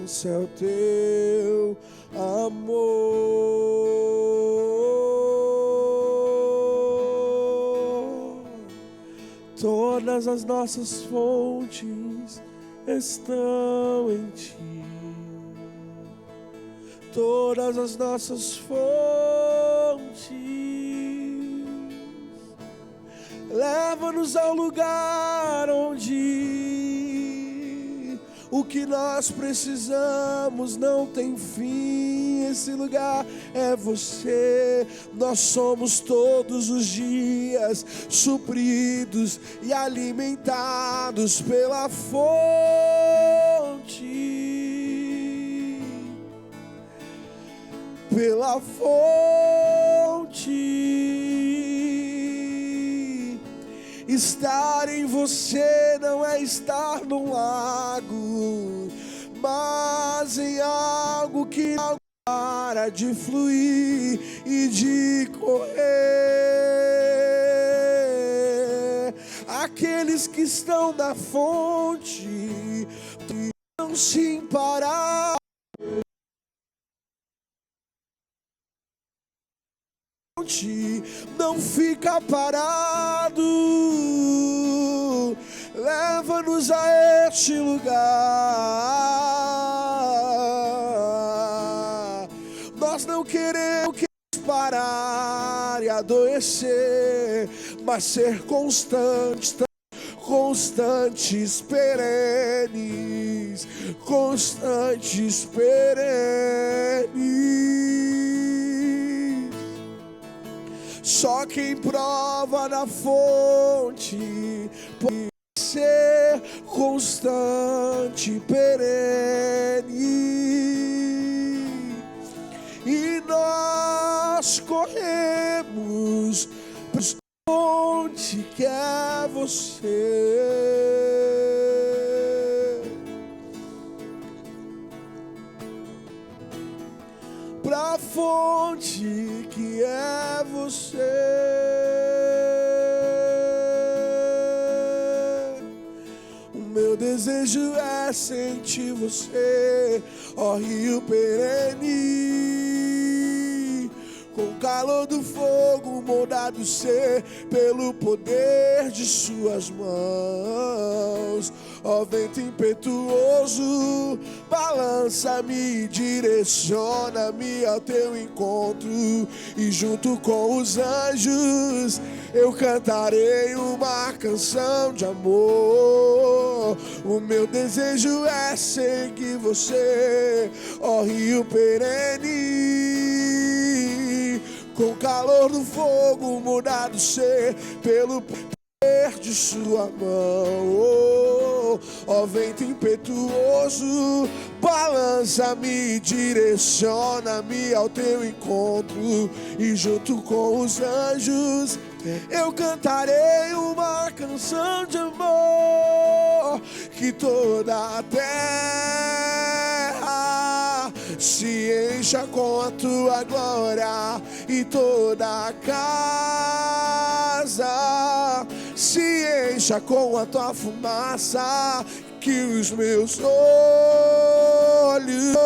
é o teu amor. Todas as nossas fontes estão em ti. Todas as nossas fontes. Leva-nos ao lugar onde o que nós precisamos não tem fim. Esse lugar é você. Nós somos todos os dias supridos e alimentados pela fonte. Pela fonte. Estar em você não é estar num lago, mas em algo que não para de fluir e de correr. Aqueles que estão na fonte não se parar. Não fica parado. Leva-nos a este lugar. Nós não queremos parar e adoecer, mas ser constantes, constantes, perenes, constantes, perenes. Só quem prova na fonte pode ser constante, perene. E nós corremos para a fonte que é você. Para a fonte que é você. O meu desejo é sentir você, ó rio perene, com o calor do fogo moldado ser pelo poder de suas mãos. Ó vento impetuoso, balança-me, direciona-me ao teu encontro, e junto com os anjos eu cantarei uma canção de amor. O meu desejo é seguir você, ó rio perene, com o calor do fogo mudado ser pelo poder de sua mão. Ó vento impetuoso, balança-me, direciona-me ao teu encontro, e junto com os anjos eu cantarei uma canção de amor. Que toda a terra se encha com a tua glória, e toda a casa se encha com a tua fumaça. Que os meus olhos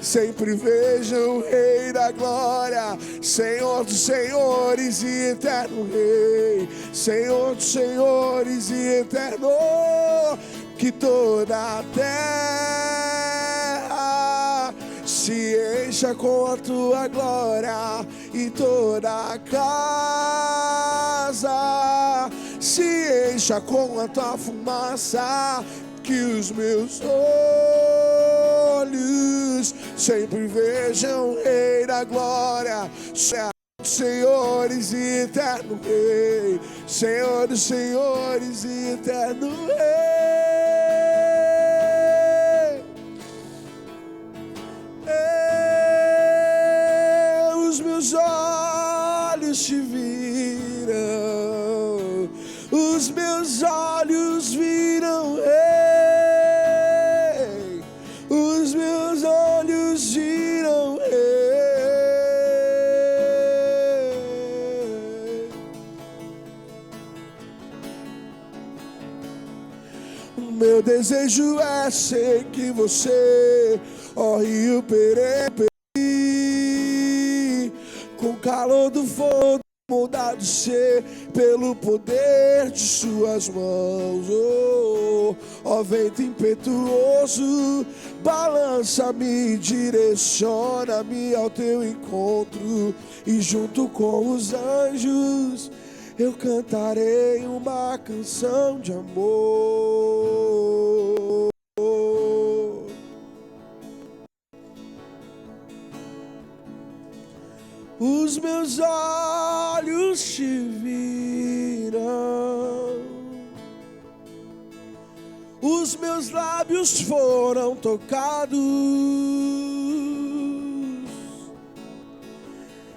sempre vejam o Rei da Glória, Senhor dos Senhores e eterno Rei, Senhor dos Senhores e eterno. Que toda a terra se encha com a tua glória, e toda a casa se encha com a tua fumaça. Que os meus olhos sempre vejam o Rei da Glória, Senhor dos Senhores e eterno Rei, Senhor dos Senhores e eterno Rei. Os meus olhos te viram, os meus olhos viram Rei. Os meus olhos viram Rei. O meu desejo é ser que você, ó rio perene, com calor do fogo, moldado ser pelo poder de suas mãos. Ó vento impetuoso, balança-me, direciona-me ao teu encontro, e junto com os anjos eu cantarei uma canção de amor. Os meus olhos te viram, os meus lábios foram tocados,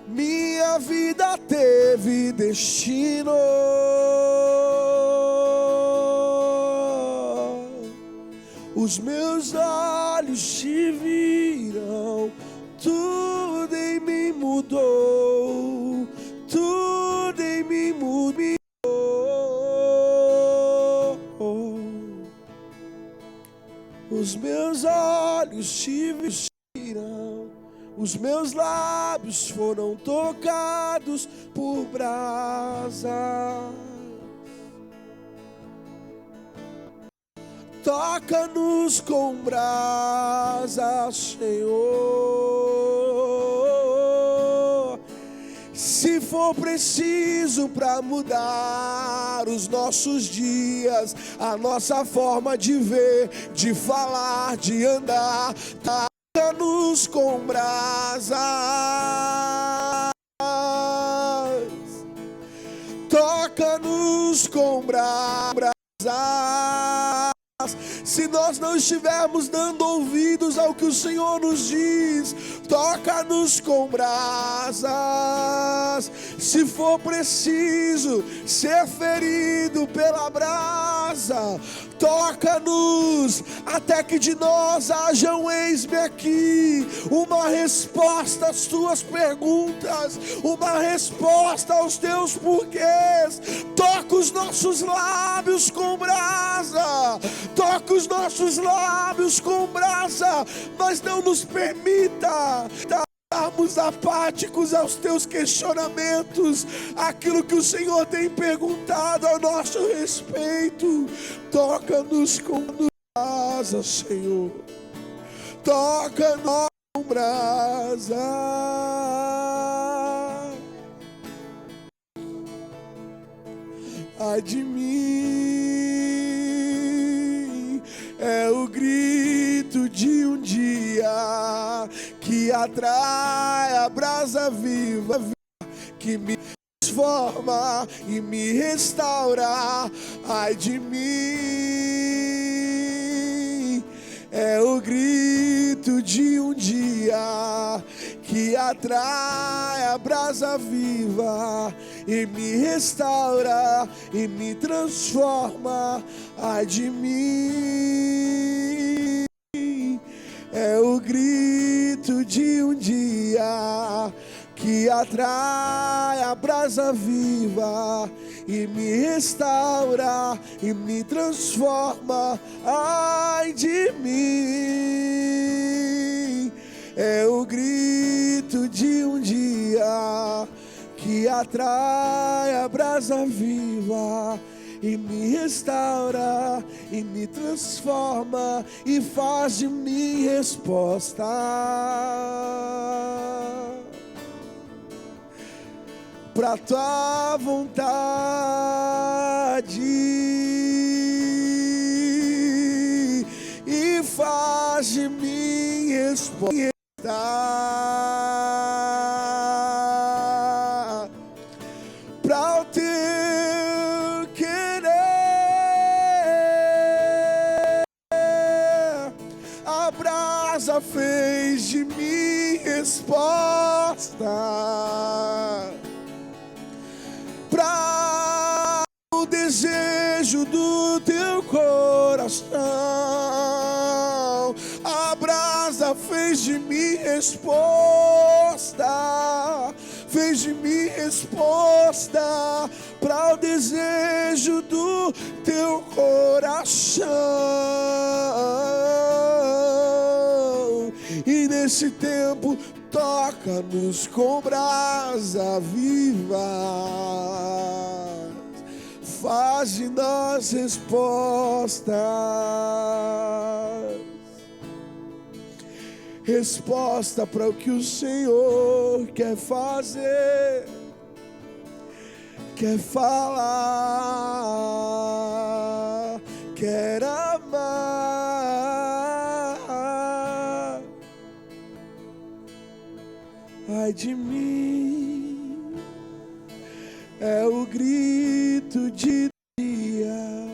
minha vida teve destino. Os meus olhos te viram, tudo em mim mudou, tudo em mim mudou. Os meus olhos te viram, os meus lábios foram tocados por brasas. Toca-nos com brasas, Senhor. Se for preciso para mudar os nossos dias, a nossa forma de ver, de falar, de andar, toca-nos com brasas. Toca-nos com brasas. Se nós não estivermos dando ouvidos ao que o Senhor nos diz, toca-nos com brasas. Se for preciso ser ferido pela brasa, toca-nos até que de nós haja um eis-me aqui, uma resposta às tuas perguntas, uma resposta aos teus porquês. Toca os nossos lábios com brasa, toca os nossos lábios com brasa, mas não nos permita estarmos apáticos aos teus questionamentos, aquilo que o Senhor tem perguntado ao nosso respeito. Toca-nos com brasa, Senhor. Toca-nos com brasa. Ai de mim, é o grito de um dia que atrai a brasa viva, que me transforma e me restaura. Ai de mim, é o grito de um dia que atrai a brasa viva e me restaura e me transforma. Ai de mim, é o grito de um dia que atrai a brasa viva e me restaura e me transforma. Ai de mim, é o grito de um dia que atrai a brasa viva e me restaura e me transforma e faz de mim resposta pra tua vontade e faz de mim resposta pra o teu querer. A brasa fez de mim resposta para o desejo do teu coração. A brasa fez de mim resposta, fez de mim resposta para o desejo do teu coração. E nesse tempo toca-nos com brasa viva, faz de nós respostas, resposta para o que o Senhor quer fazer, quer falar, quer amar. Ai de mim, é o grito de dia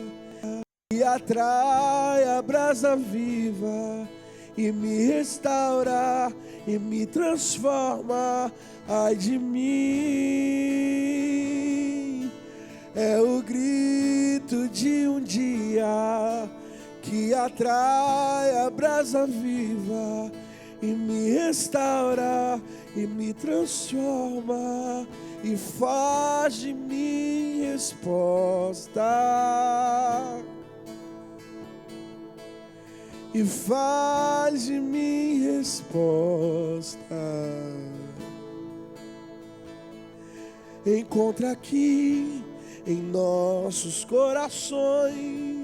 que atrai a brasa viva e me restaura e me transforma. Ai de mim, é o grito de um dia que atrai a brasa viva e me restaura e me transforma e faz de mim resposta, e faz de mim resposta. Encontra aqui em nossos corações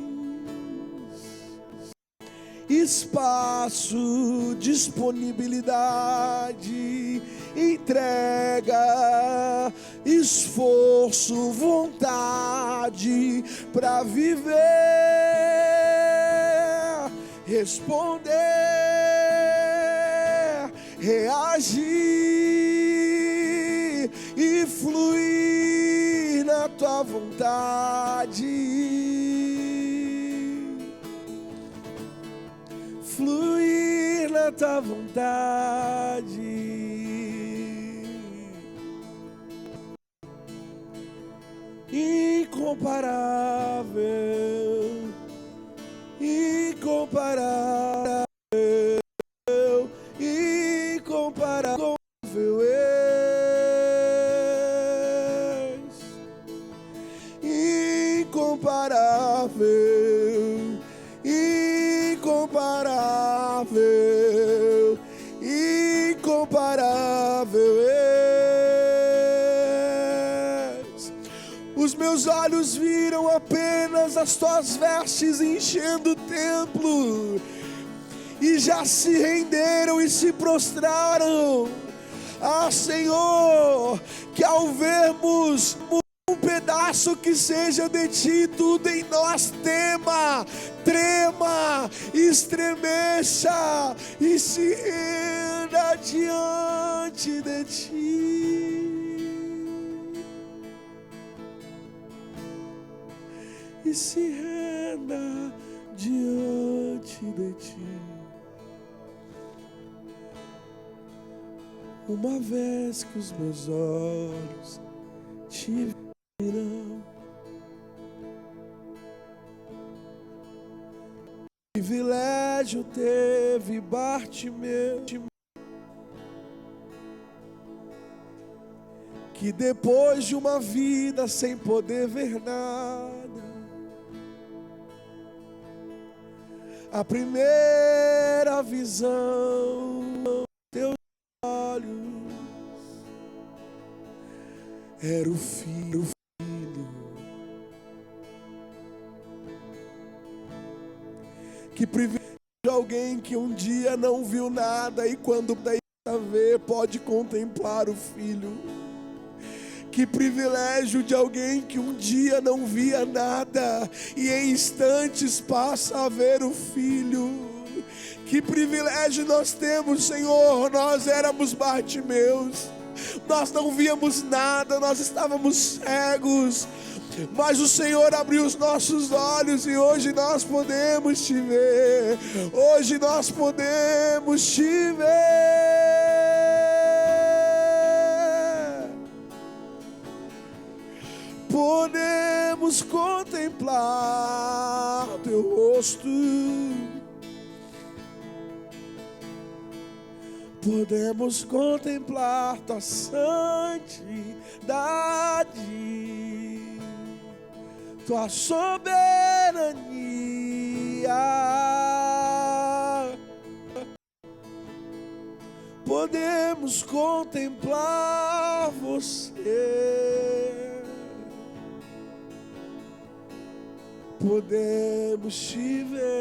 espaço, disponibilidade, entrega, esforço, vontade para viver, responder, reagir e fluir na tua vontade. Fluir na tua vontade. Incomparável, incomparável, incomparável és, incomparável, incomparável, incomparável és. Os meus olhos viram apenas as tuas vestes enchendo o templo e já se renderam e se prostraram. Ah, Senhor, que ao vermos um pedaço que seja de ti, tudo em nós tema, trema, estremeça e se renda diante de ti. E se renda diante de ti. Uma vez que os meus olhos te viram, privilégio teve Bartimeu, que depois de uma vida sem poder ver nada, a primeira visão teus olhos era o filho. Que privilégio de alguém que um dia não viu nada e quando daí ver pode contemplar o filho. Que privilégio de alguém que um dia não via nada e em instantes passa a ver o filho. Que privilégio nós temos, Senhor. Nós éramos Bartimeus, nós não víamos nada, nós estávamos cegos, mas o Senhor abriu os nossos olhos e hoje nós podemos te ver. Hoje nós podemos te ver. Podemos contemplar teu rosto. Podemos contemplar tua santidade. tua soberania. Podemos contemplar você, podemos te ver.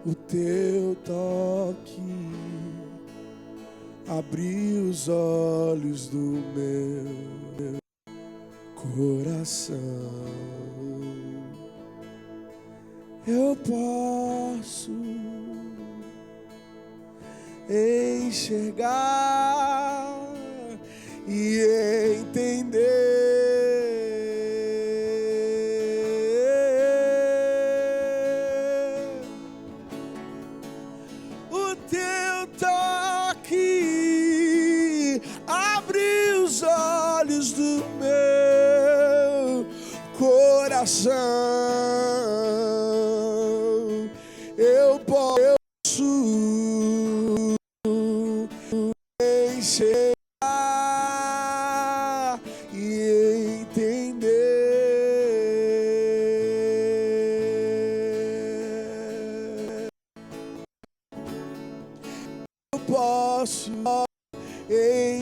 O teu toque abriu os olhos do meu coração. Eu posso enxergar e entender o teu toque abre os olhos do meu coração. Eu posso enxergar e entender. Eu posso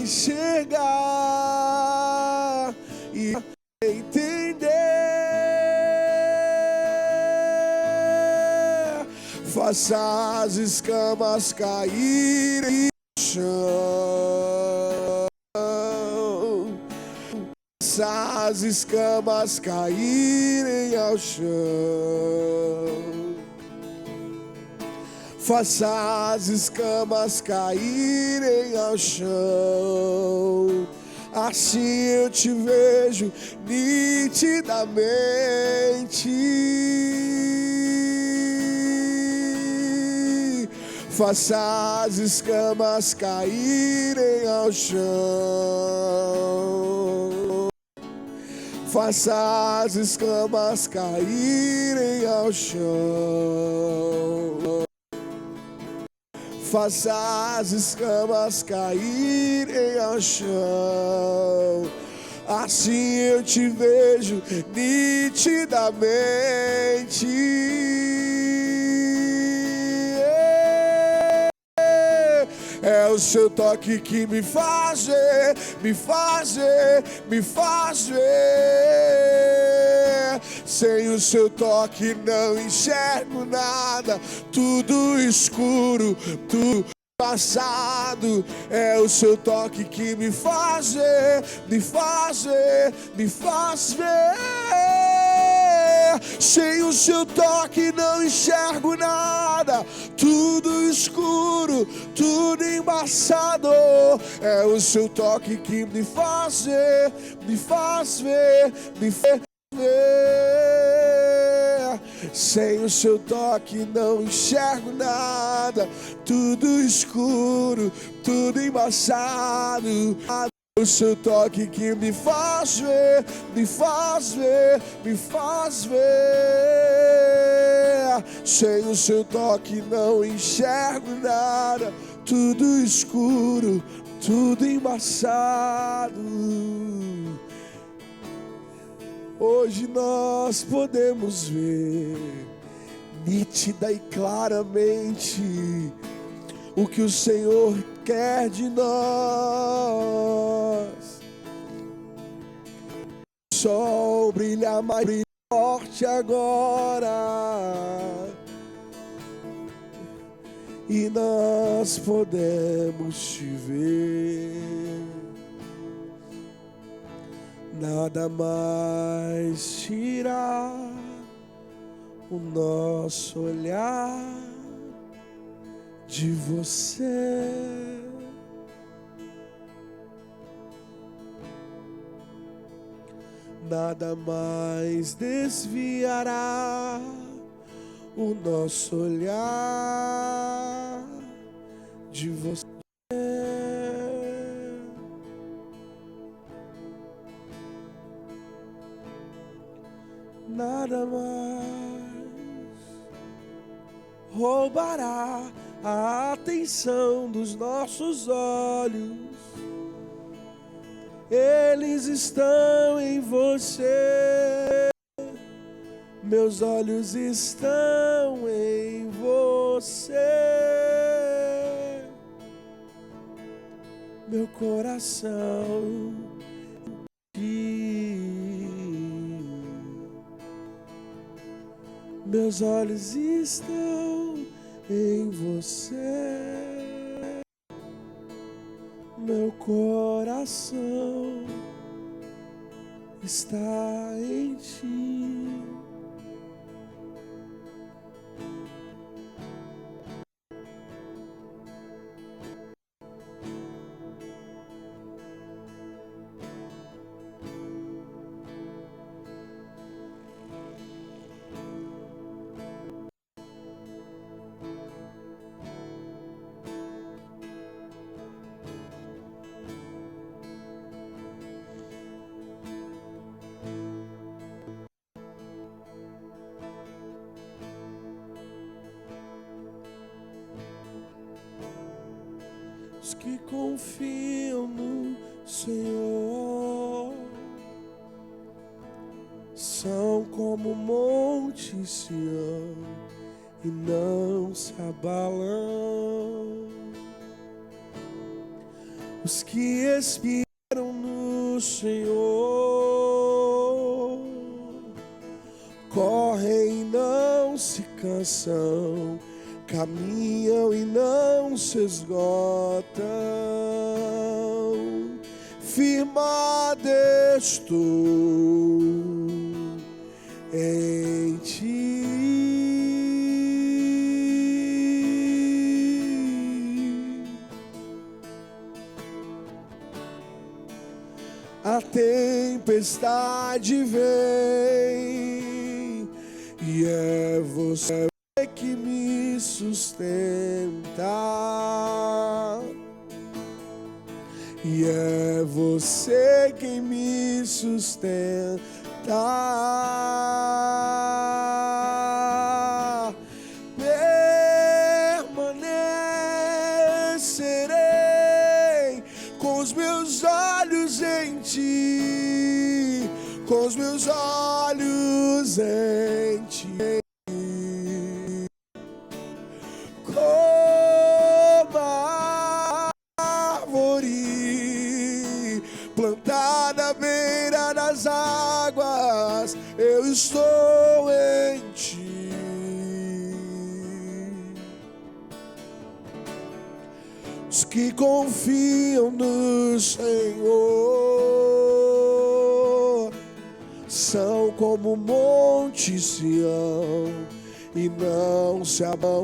enxergar e entender. Faça as escamas caírem no chão. Faça as escamas caírem ao chão. Faça as escamas caírem ao chão. Assim eu te vejo nitidamente. Faça as escamas caírem ao chão. Faça as escamas caírem ao chão. Faça as escamas caírem ao chão. Assim eu te vejo nitidamente. É o seu toque que me faz ver, me faz ver, me faz ver. Sem o seu toque não enxergo nada, tudo escuro, tudo passado. É o seu toque que me faz ver, me faz ver, me faz ver. Sem o seu toque não enxergo nada, tudo escuro, tudo embaçado. É o seu toque que me faz ver, me faz ver, me faz ver. Sem o seu toque não enxergo nada, tudo escuro, tudo embaçado. O seu toque que me faz ver, me faz ver, me faz ver. Sem o seu toque não enxergo nada, tudo escuro, tudo embaçado. Hoje nós podemos ver nítida e claramente o que o Senhor quer de nós. O sol brilha mais forte agora e nós podemos te ver. Nada mais tirar o nosso olhar de você. Nada mais desviará o nosso olhar de você. Nada mais roubará a atenção dos nossos olhos, eles estão em você. Meus olhos estão em você. Meu coração meus olhos estão em você. Meu coração está em ti. Os que confiam no Senhor são como o monte Sião e não se abalam. Os que esperam no Senhor correm e não se cansam, caminham e não se esgotam. Firmado estou em ti. A tempestade vem e é você que me sustenta, e é você quem me sustenta. Permanecerei com os meus olhos em ti, com os meus olhos em ti. Plantada à beira das águas, eu estou em ti. Os que confiam no Senhor são como o monte Sião e não se abalam.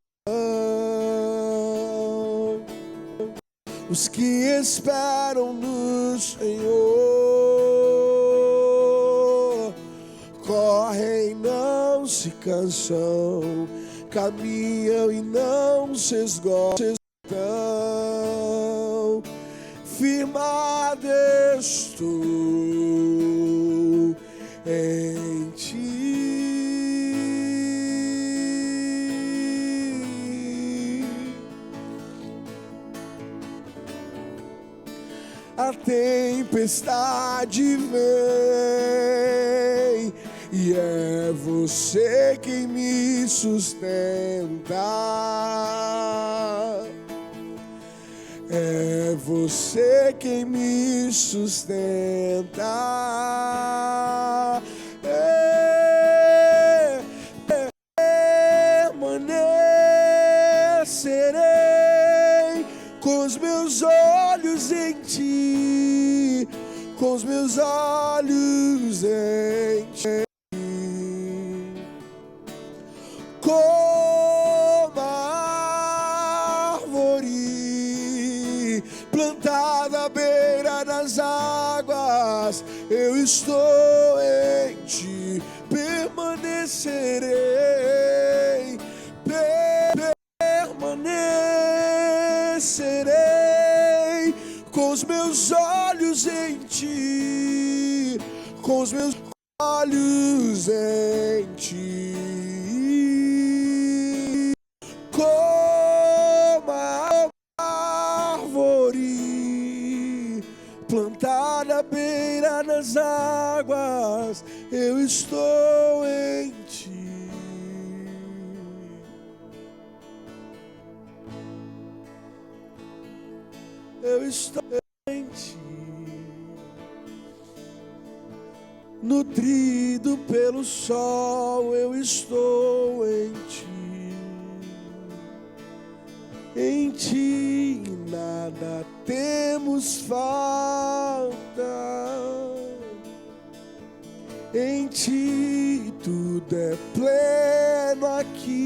Os que esperam no Senhor correm e não se cansam, caminham e não se esgotam. Firmado estou em ti. A tempestade vem e é você quem me sustenta. É você quem me sustenta. Permanecerei com os meus olhos em ti, com os meus olhos em ti. Como a árvore plantada à beira das águas, eu estou em ti, permanecerei, permanecerei com os meus olhos em ti, com os meus olhos em ti. Como águas, eu estou em ti. Eu estou em ti. Nutrido pelo sol, eu estou em ti. Em ti nada temos falta. Em ti tudo é pleno aqui.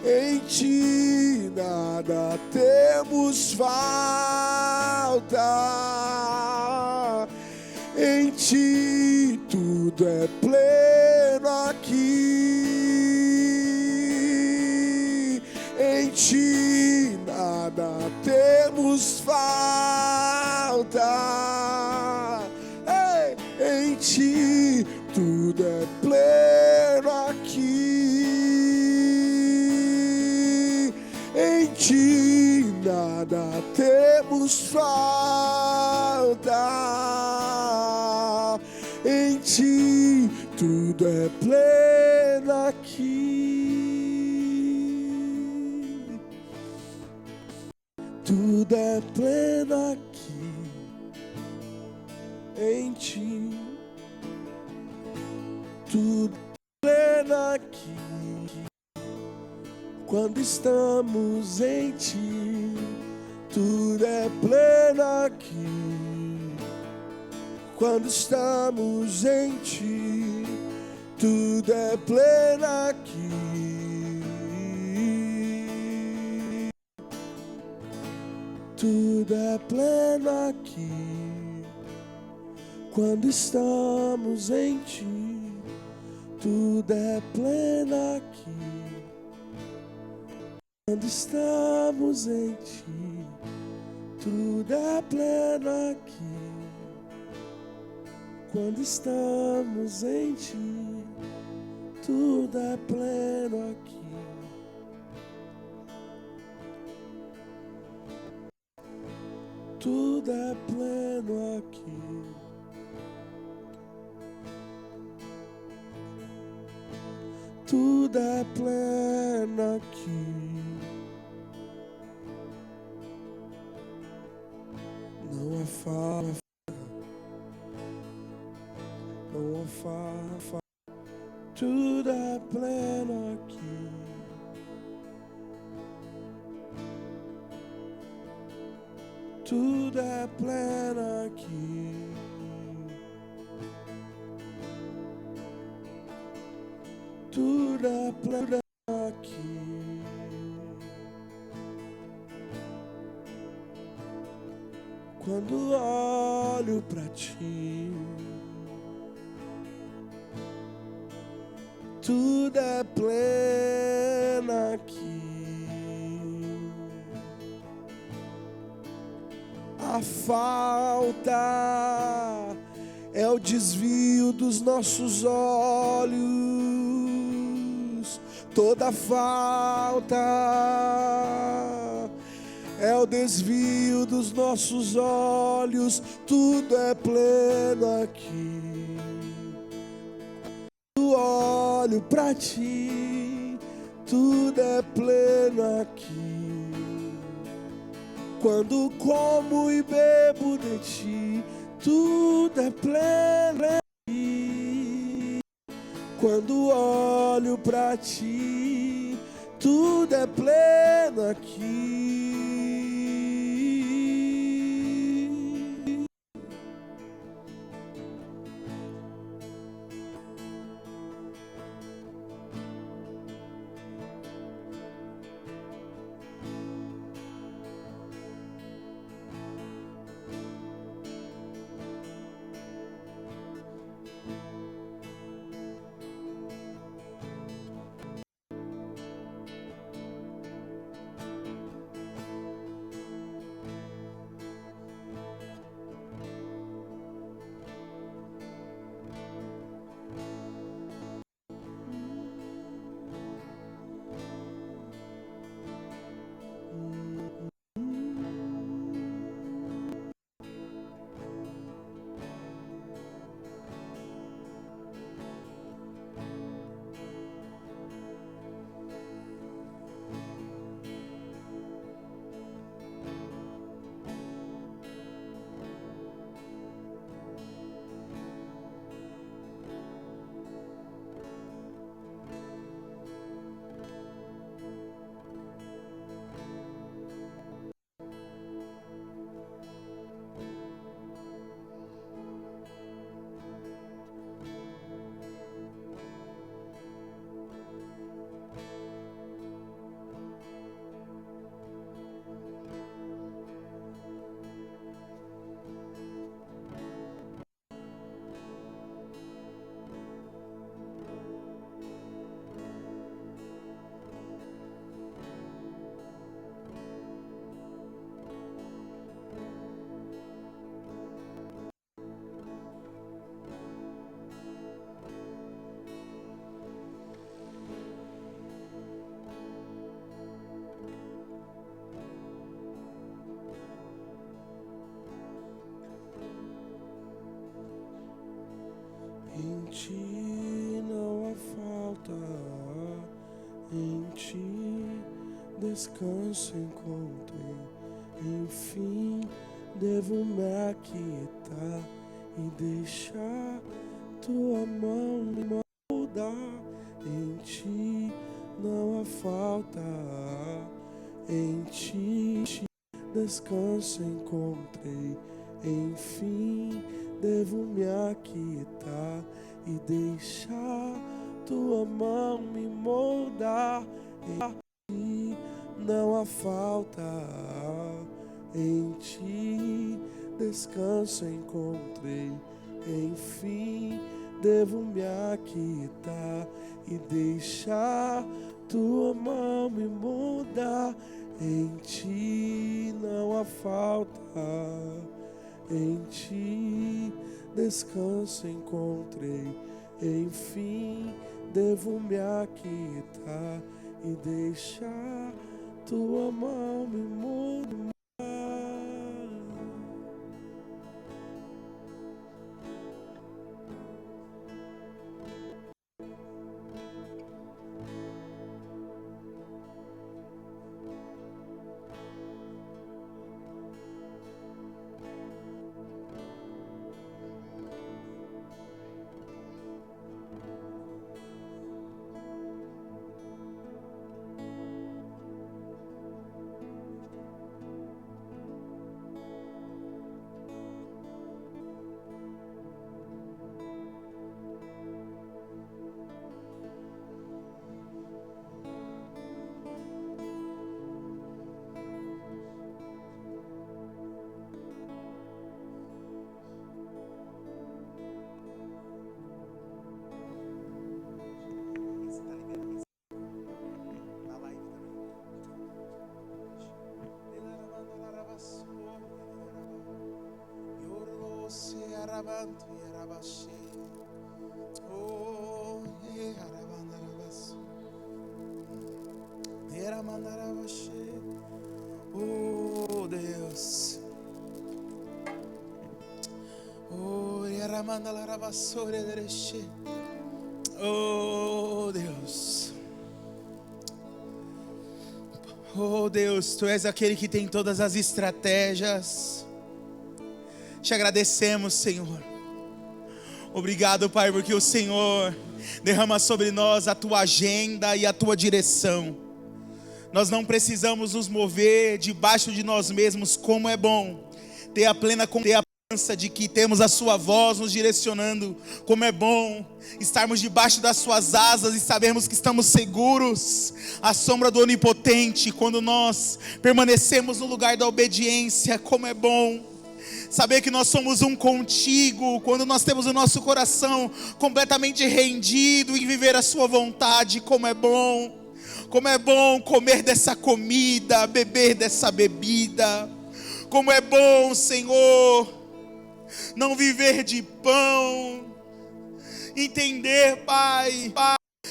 Em ti nada temos falta. Em ti tudo é pleno aqui. Em ti nada temos falta. Ei, em ti tudo é pleno aqui. Em ti nada temos falta. Em ti tudo é pleno aqui. Tudo é pleno aqui. Em ti tudo é pleno aqui. Quando estamos em ti, tudo é pleno aqui. Quando estamos em ti, tudo é pleno aqui. Tudo é pleno aqui. Quando estamos em ti, tudo é pleno aqui. Quando estamos em ti, tudo é pleno aqui. Quando estamos em ti, tudo é pleno aqui. Tudo é pleno aqui. Tudo é pleno aqui. Não há falta, não há falta. Tudo é pleno aqui. Tudo é pleno aqui. Tudo é pleno aqui. Quando olho pra ti, tudo é pleno aqui. A falta é o desvio dos nossos olhos. Toda falta é o desvio dos nossos olhos. Tudo é pleno aqui. Quando olho pra ti, tudo é pleno aqui. Quando como e bebo de ti, tudo é pleno aqui. Quando olho pra ti, tudo é pleno aqui. Em ti não há falta, em ti descanso encontrei. Enfim, devo me aquietar e deixar tua mão me moldar. Em ti não há falta, em ti descanso encontrei. Enfim, devo me aquietar e deixar tua mão me moldar. Em ti não há falta, em ti descanso encontrei. Enfim, devo me aquietar e deixar tua mão me moldar. Em ti não há falta, em ti descanso encontrei. Enfim, devo me aquietar e deixar tua mão me moldar. Oh Deus, oh Deus, oh Deus, Tu és aquele que tem todas as estratégias. Te agradecemos, Senhor. Obrigado, Pai, porque o Senhor derrama sobre nós a Tua agenda e a Tua direção. Nós não precisamos nos mover debaixo de nós mesmos. Como é bom ter a plena confiança de que temos a Sua voz nos direcionando. Como é bom estarmos debaixo das Suas asas e sabermos que estamos seguros à sombra do Onipotente. Quando nós permanecemos no lugar da obediência, como é bom saber que nós somos um contigo. Quando nós temos o nosso coração completamente rendido em viver a Sua vontade, como é bom. Como é bom comer dessa comida, beber dessa bebida. Como é bom, Senhor, não viver de pão. Entender, Pai,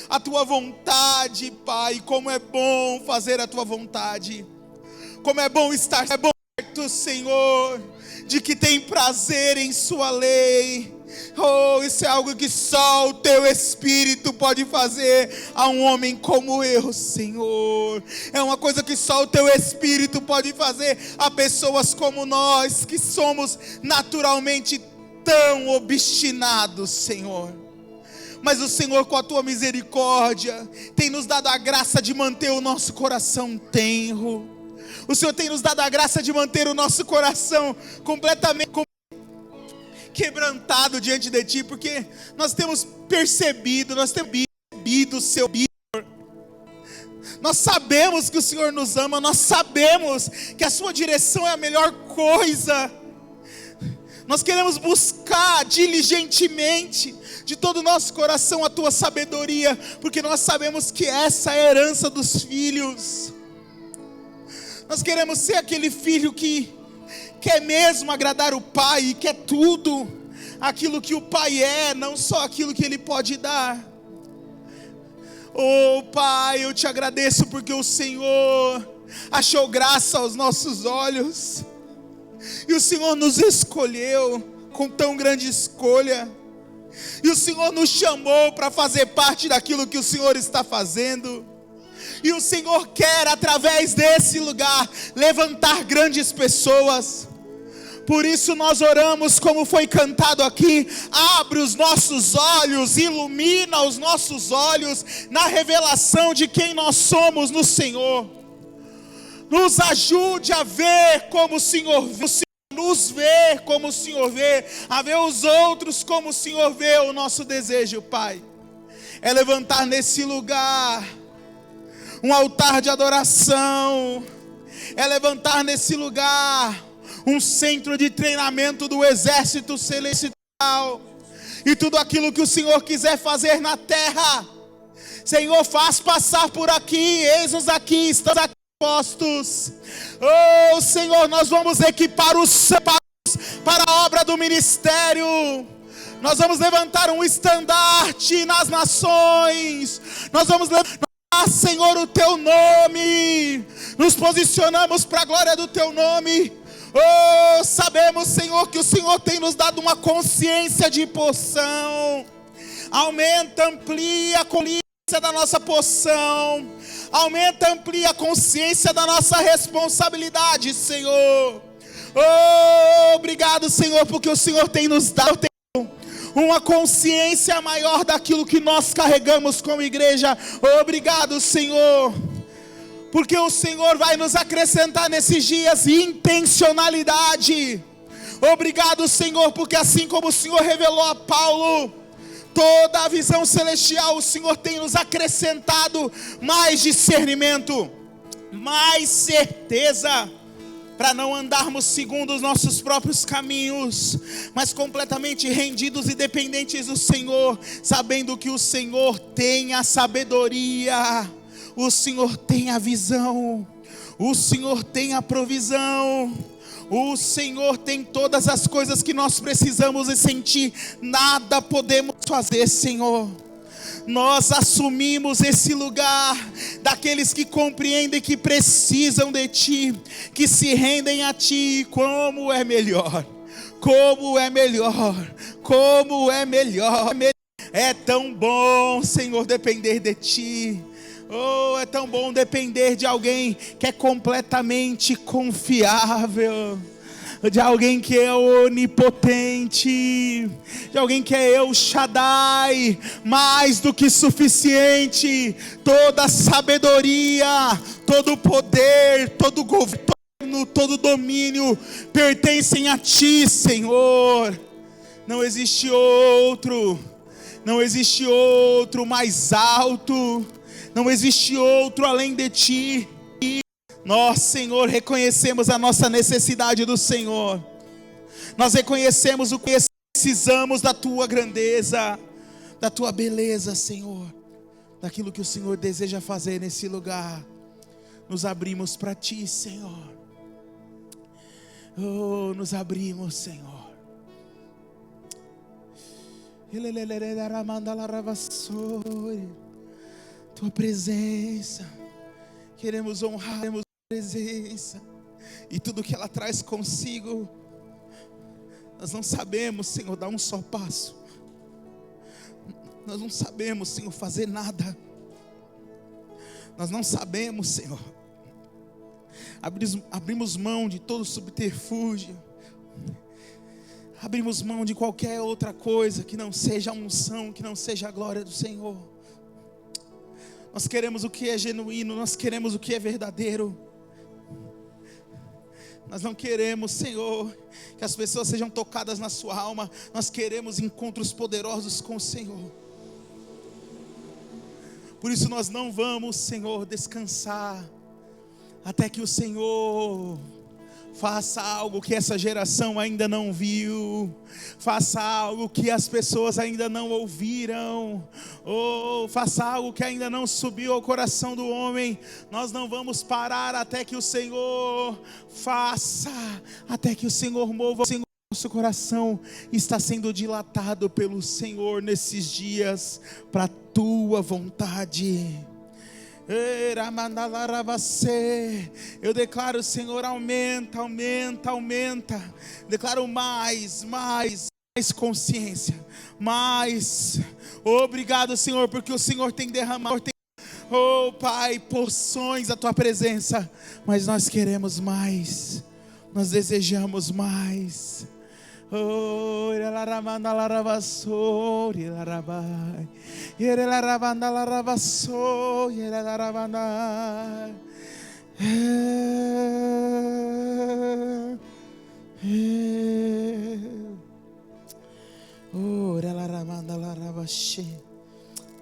a Tua vontade, Pai. Como é bom fazer a Tua vontade. Como é bom estar perto, Senhor, de que tem prazer em Sua lei. Oh, isso é algo que só o Teu Espírito pode fazer a um homem como eu, Senhor. É uma coisa que só o Teu Espírito pode fazer a pessoas como nós, que somos naturalmente tão obstinados, Senhor. Mas o Senhor, com a Tua misericórdia, tem nos dado a graça de manter o nosso coração tenro. O Senhor tem nos dado a graça de manter o nosso coração completamente quebrantado diante de Ti, porque nós temos percebido, nós temos bebido o Seu Senhor. Nós sabemos que o Senhor nos ama, nós sabemos que a Sua direção é a melhor coisa. Nós queremos buscar diligentemente, de todo o nosso coração, a Tua sabedoria, porque nós sabemos que essa é a herança dos filhos. Nós queremos ser aquele filho que quer mesmo agradar o Pai, e quer tudo aquilo que o Pai é, não só aquilo que Ele pode dar. Oh Pai, eu Te agradeço porque o Senhor achou graça aos nossos olhos, e o Senhor nos escolheu com tão grande escolha. E o Senhor nos chamou para fazer parte daquilo que o Senhor está fazendo. E o Senhor quer, através desse lugar, levantar grandes pessoas. Por isso nós oramos, como foi cantado aqui: abre os nossos olhos, ilumina os nossos olhos na revelação de quem nós somos no Senhor. Nos ajude a ver como o Senhor vê, nos ver como o Senhor vê, a ver os outros como o Senhor vê. O nosso desejo, Pai, é levantar nesse lugar um altar de adoração, é levantar nesse lugar um centro de treinamento do exército celestial. E tudo aquilo que o Senhor quiser fazer na terra, Senhor, faz passar por aqui. Eis-nos aqui, estamos aqui postos. Oh Senhor, nós vamos equipar os santos para a obra do ministério. Nós vamos levantar um estandarte nas nações. Nós vamos levantar, Senhor, o Teu nome. Nos posicionamos para a glória do Teu nome. Oh, sabemos, Senhor, que o Senhor tem nos dado uma consciência de porção. Aumenta, amplia a consciência da nossa porção. Aumenta, amplia a consciência da nossa responsabilidade, Senhor. Oh, obrigado, Senhor, porque o Senhor tem nos dado uma consciência maior daquilo que nós carregamos como igreja. Obrigado, Senhor, porque o Senhor vai nos acrescentar nesses dias intencionalidade. Obrigado, Senhor, porque assim como o Senhor revelou a Paulo toda a visão celestial, o Senhor tem nos acrescentado mais discernimento, mais certeza, para não andarmos segundo os nossos próprios caminhos, mas completamente rendidos e dependentes do Senhor, sabendo que o Senhor tem a sabedoria, o Senhor tem a visão, o Senhor tem a provisão, o Senhor tem todas as coisas que nós precisamos e sem Ti nada podemos fazer, Senhor. Nós assumimos esse lugar daqueles que compreendem que precisam de Ti, que se rendem a Ti. Como é melhor, como é melhor, como é melhor. É tão bom, Senhor, depender de Ti. Oh, é tão bom depender de alguém que é completamente confiável, de alguém que é onipotente, de alguém que é El Shaddai, mais do que suficiente. Toda sabedoria, todo poder, todo governo, todo domínio pertencem a Ti, Senhor. Não existe outro, não existe outro mais alto, não existe outro além de Ti. Nós, Senhor, reconhecemos a nossa necessidade do Senhor. Nós reconhecemos o que precisamos da Tua grandeza, da Tua beleza, Senhor, daquilo que o Senhor deseja fazer nesse lugar. Nos abrimos para Ti, Senhor. Oh, nos abrimos, Senhor. Tua presença, queremos honrar a presença e tudo que ela traz consigo. Nós não sabemos, Senhor, dar um só passo. Nós não sabemos, Senhor, fazer nada. Nós não sabemos, Senhor. Abrimos mão de todo subterfúgio. Abrimos mão de qualquer outra coisa que não seja a unção, que não seja a glória do Senhor. Nós queremos o que é genuíno, nós queremos o que é verdadeiro. Nós não queremos, Senhor, que as pessoas sejam tocadas na sua alma. Nós queremos encontros poderosos com o Senhor. Por isso nós não vamos, Senhor, descansar até que o Senhor faça algo que essa geração ainda não viu, faça algo que as pessoas ainda não ouviram, ou faça algo que ainda não subiu ao coração do homem. Nós não vamos parar até que o Senhor faça, até que o Senhor mova. O Senhor, nosso coração está sendo dilatado pelo Senhor nesses dias para a Tua vontade. Eu declaro, Senhor, aumenta, aumenta, aumenta. Declaro mais, mais, mais consciência, mais. Obrigado, Senhor, porque o Senhor tem derramado, oh Pai, porções da Tua presença, mas nós queremos mais, nós desejamos mais. Oh,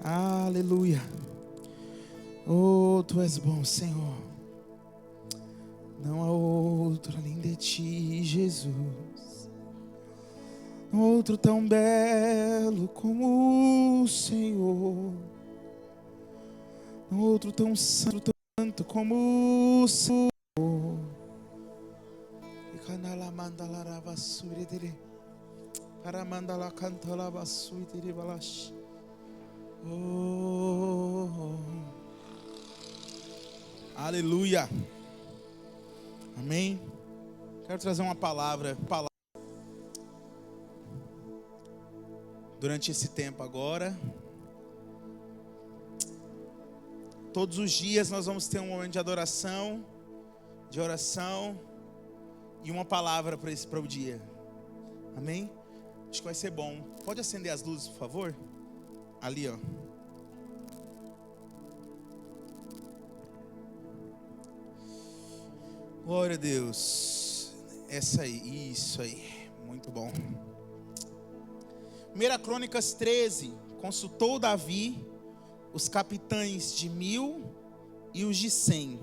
aleluia. Oh, Tu és bom, Senhor. Não há outro além de Ti, Jesus. Outro tão belo como o Senhor. Outro tão santo como o Senhor. Oh, aleluia. Amém. Quero trazer uma palavra durante esse tempo agora. Todos os dias nós vamos ter um momento de adoração, de oração e uma palavra para o dia. Amém? Acho que vai ser bom. Pode acender as luzes, por favor? Ali, ó. Glória a Deus. Essa aí, isso aí. Muito bom. 1 Crônicas 13. Consultou Davi os capitães de 1000 e os de 100,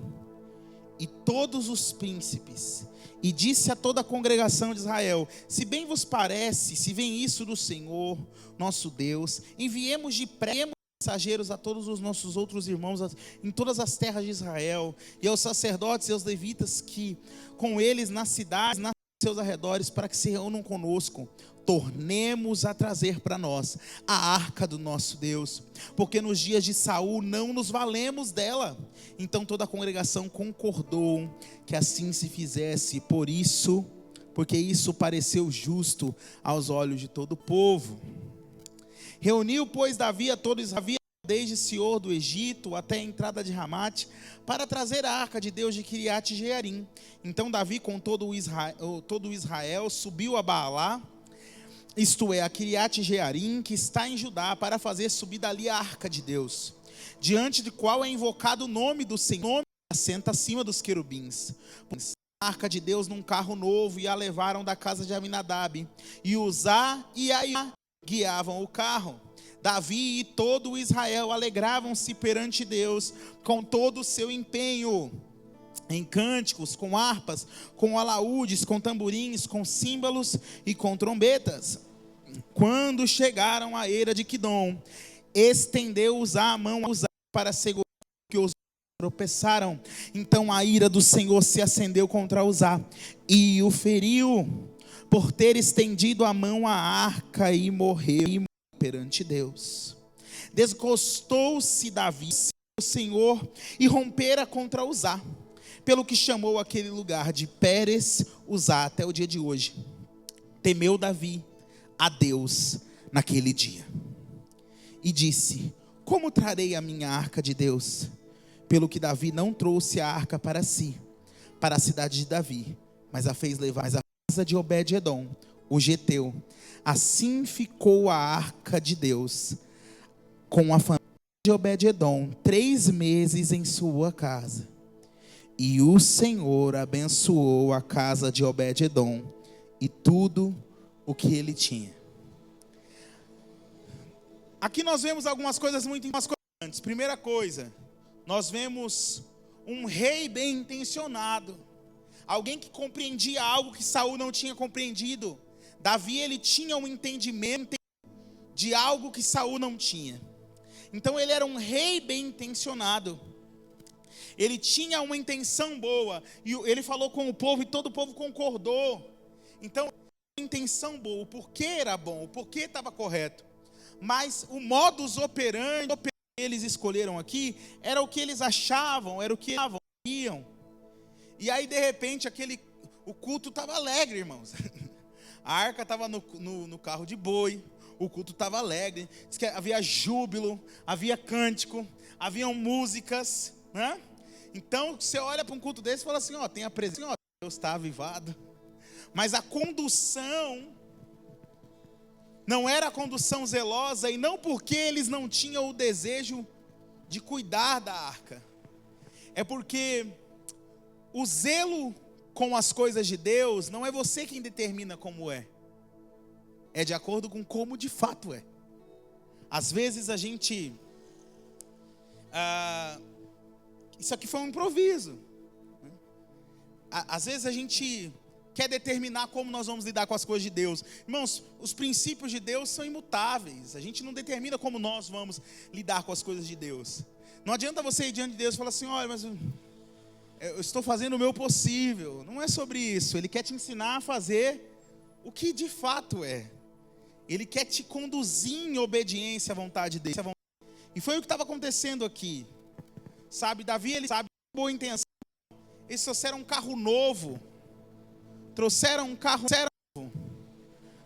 e todos os príncipes, e disse a toda a congregação de Israel: se bem vos parece, se vem isso do Senhor nosso Deus, enviemos depressa mensageiros a todos os nossos outros irmãos em todas as terras de Israel, e aos sacerdotes e aos levitas que com eles nas cidades, nas seus arredores, para que se reúnam conosco. Tornemos a trazer para nós a arca do nosso Deus, porque nos dias de Saul não nos valemos dela. Então toda a congregação concordou que assim se fizesse, porque isso pareceu justo aos olhos de todo o povo. Reuniu, pois, Davi a todo Israel, desde Sior do Egito até a entrada de Ramate, para trazer a arca de Deus de Kiriat Jearim. Então Davi com todo o Israel subiu a Baalá, isto é, a Kiriat Jearim, que está em Judá, para fazer subir dali a arca de Deus, diante de qual é invocado o nome do Senhor, assenta acima dos querubins. A arca de Deus num carro novo, e a levaram da casa de Aminadab, e Uzá e Aiá guiavam o carro. Davi e todo o Israel alegravam-se perante Deus com todo o seu empenho, em cânticos, com harpas, com alaúdes, com tamborins, com símbolos e com trombetas. Quando chegaram à eira de Quidom, estendeu Uzá a mão para segurar, que os tropeçaram. Então a ira do Senhor se acendeu contra Uzá e o feriu, por ter estendido a mão à arca, e morreu perante Deus. Desgostou-se Davi do Senhor e rompera contra Uzá, pelo que chamou aquele lugar de Pérez Uzá até o dia de hoje. Temeu Davi a Deus naquele dia e disse: como trarei a minha arca de Deus? Pelo que Davi não trouxe a arca para si, para a cidade de Davi, mas a fez levar à casa de Obed-edom, o geteu. Assim ficou a arca de Deus com a família de Obed-edom 3 meses em sua casa. E o Senhor abençoou a casa de Obed-edom e tudo o que ele tinha. Aqui nós vemos algumas coisas muito importantes. Primeira coisa, nós vemos um rei bem intencionado, alguém que compreendia algo que Saul não tinha compreendido. Davi, ele tinha um entendimento de algo que Saul não tinha. Então ele era um rei bem intencionado. Ele tinha uma intenção boa, e ele falou com o povo, e todo o povo concordou. Então, uma intenção boa, o porquê era bom, o porquê estava correto. Mas o modus operandi que eles escolheram aqui, era o que eles achavam, era o que eles iam. E aí, de repente, o culto estava alegre, irmãos. A arca estava no carro de boi, o culto estava alegre, diz que havia júbilo, havia cântico, haviam músicas, né? Então você olha para um culto desse e fala assim, ó, tem a presença, ó, Deus está avivado. Mas a condução não era a condução zelosa, e não porque eles não tinham o desejo de cuidar da arca, é porque o zelo com as coisas de Deus não é você quem determina como é de acordo com como de fato é. Às vezes a gente, isso aqui foi um improviso, né? Às vezes a gente quer determinar como nós vamos lidar com as coisas de Deus. Irmãos, os princípios de Deus são imutáveis. A gente não determina como nós vamos lidar com as coisas de Deus. Não adianta você ir diante de Deus e falar assim, olha, mas eu estou fazendo o meu possível. Não é sobre isso. Ele quer te ensinar a fazer o que de fato é. Ele quer te conduzir em obediência à vontade dele. E foi o que estava acontecendo aqui. Sabe, Davi, ele sabe, boa intenção. Eles trouxeram um carro novo.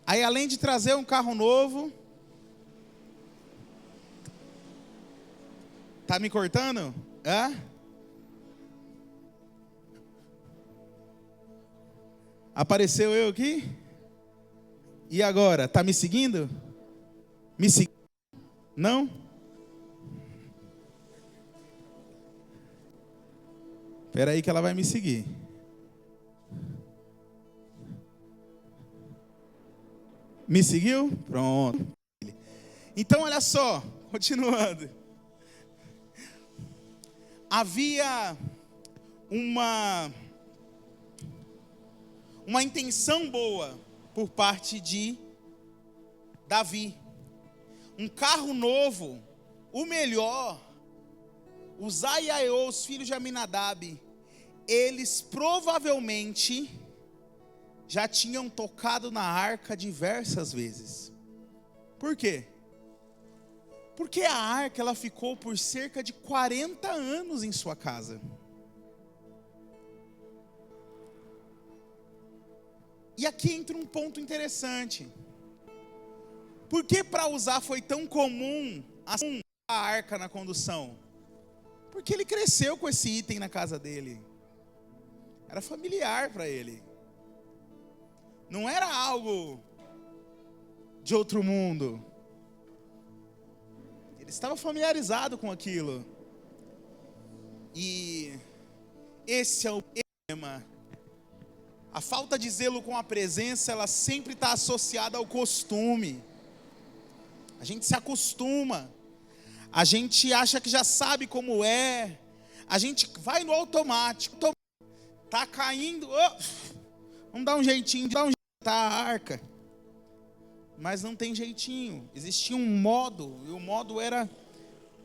Aí, além de trazer um carro novo, tá me cortando? Apareceu eu aqui? E agora? Tá me seguindo? Me seguindo? Não? Espera aí que ela vai me seguir. Me seguiu? Pronto. Então olha só, continuando. Havia uma intenção boa por parte de Davi. Um carro novo, o melhor. Uzai e Aiô, os filhos de Aminadab, eles provavelmente já tinham tocado na arca diversas vezes. Por quê? Porque a arca, ela ficou por cerca de 40 anos em sua casa. E aqui entra um ponto interessante. Por que para Uzá foi tão comum a arca na condução? Porque ele cresceu com esse item na casa dele. Era familiar para ele. Não era algo de outro mundo. Ele estava familiarizado com aquilo. E esse é o problema. A falta de zelo com a presença, ela sempre está associada ao costume. A gente se acostuma. A gente acha que já sabe como é. A gente vai no automático. Tá caindo. Vamos dar um jeitinho de tá a arca. Mas não tem jeitinho. Existia um modo. E o modo era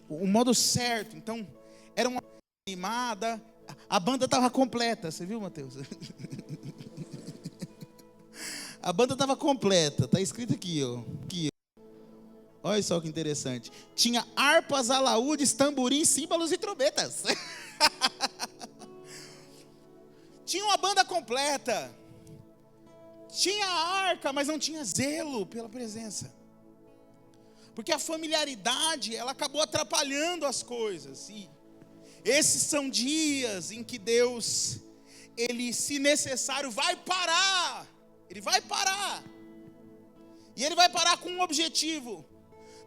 o modo certo. Então, era uma animada. A banda estava completa. Você viu, Mateus? A banda estava completa. Está escrito aqui, ó. Olha só que interessante. Tinha harpas, alaúdes, tamborins, símbolos e trombetas. Tinha uma banda completa. Tinha a arca, mas não tinha zelo pela presença. Porque a familiaridade, ela acabou atrapalhando as coisas. E esses são dias em que Deus, Ele, se necessário, vai parar. Ele vai parar. E Ele vai parar com um objetivo.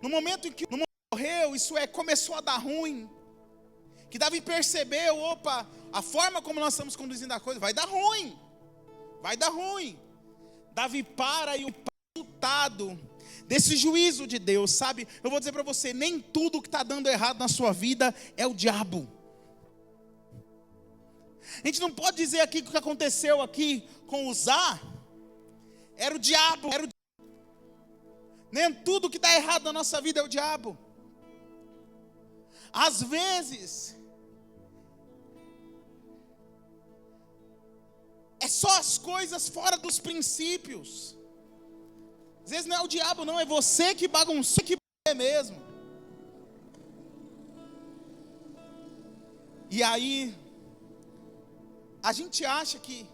No momento em que o morreu, começou a dar ruim. Que Davi percebeu, opa, a forma como nós estamos conduzindo a coisa, vai dar ruim. Vai dar ruim. Davi para e o resultado desse juízo de Deus, sabe? Eu vou dizer para você, nem tudo que está dando errado na sua vida é o diabo. A gente não pode dizer aqui que o que aconteceu aqui com Uzá era o diabo. Nem tudo que dá errado na nossa vida é o diabo. Às vezes, é só as coisas fora dos princípios. Às vezes não é o diabo, não, é você que bagunçou, que é mesmo. E aí, a gente acha que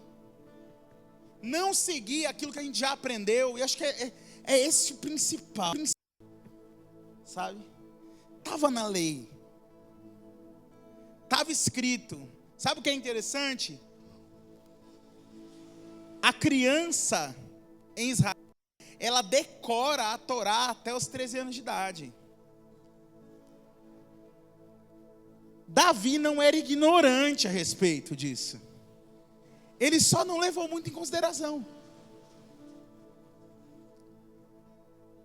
não seguir aquilo que a gente já aprendeu. E acho que é esse o principal, sabe? Estava na lei, estava escrito. Sabe o que é interessante? A criança em Israel, ela decora a Torá até os 13 anos de idade. Davi não era ignorante a respeito disso. Ele só não levou muito em consideração.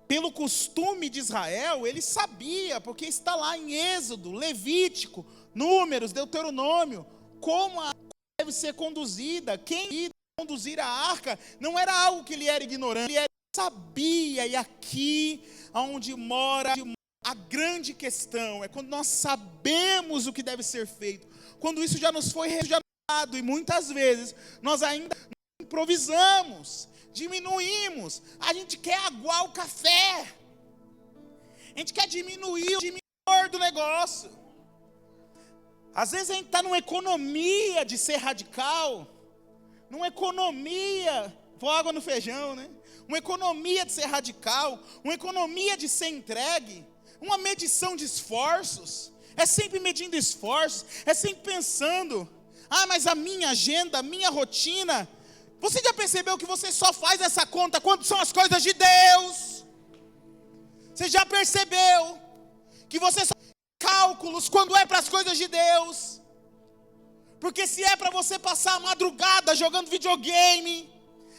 Pelo costume de Israel, ele sabia, porque está lá em Êxodo, Levítico, Números, Deuteronômio, como a arca deve ser conduzida, quem ia conduzir a arca, não era algo que ele era ignorante, ele sabia. E aqui, onde mora a grande questão, é quando nós sabemos o que deve ser feito, quando isso já nos foi revelado, e muitas vezes nós ainda improvisamos, diminuímos, a gente quer aguar o café, a gente quer diminuir o do negócio. Às vezes a gente está numa economia de ser radical, numa economia, vou água no feijão, né? Uma economia de ser radical, uma economia de ser entregue, uma medição de esforços, é sempre medindo esforços, é sempre pensando, mas a minha agenda, a minha rotina. Você já percebeu que você só faz essa conta quando são as coisas de Deus? Você já percebeu que você só faz cálculos quando é para as coisas de Deus? Porque se é para você passar a madrugada jogando videogame,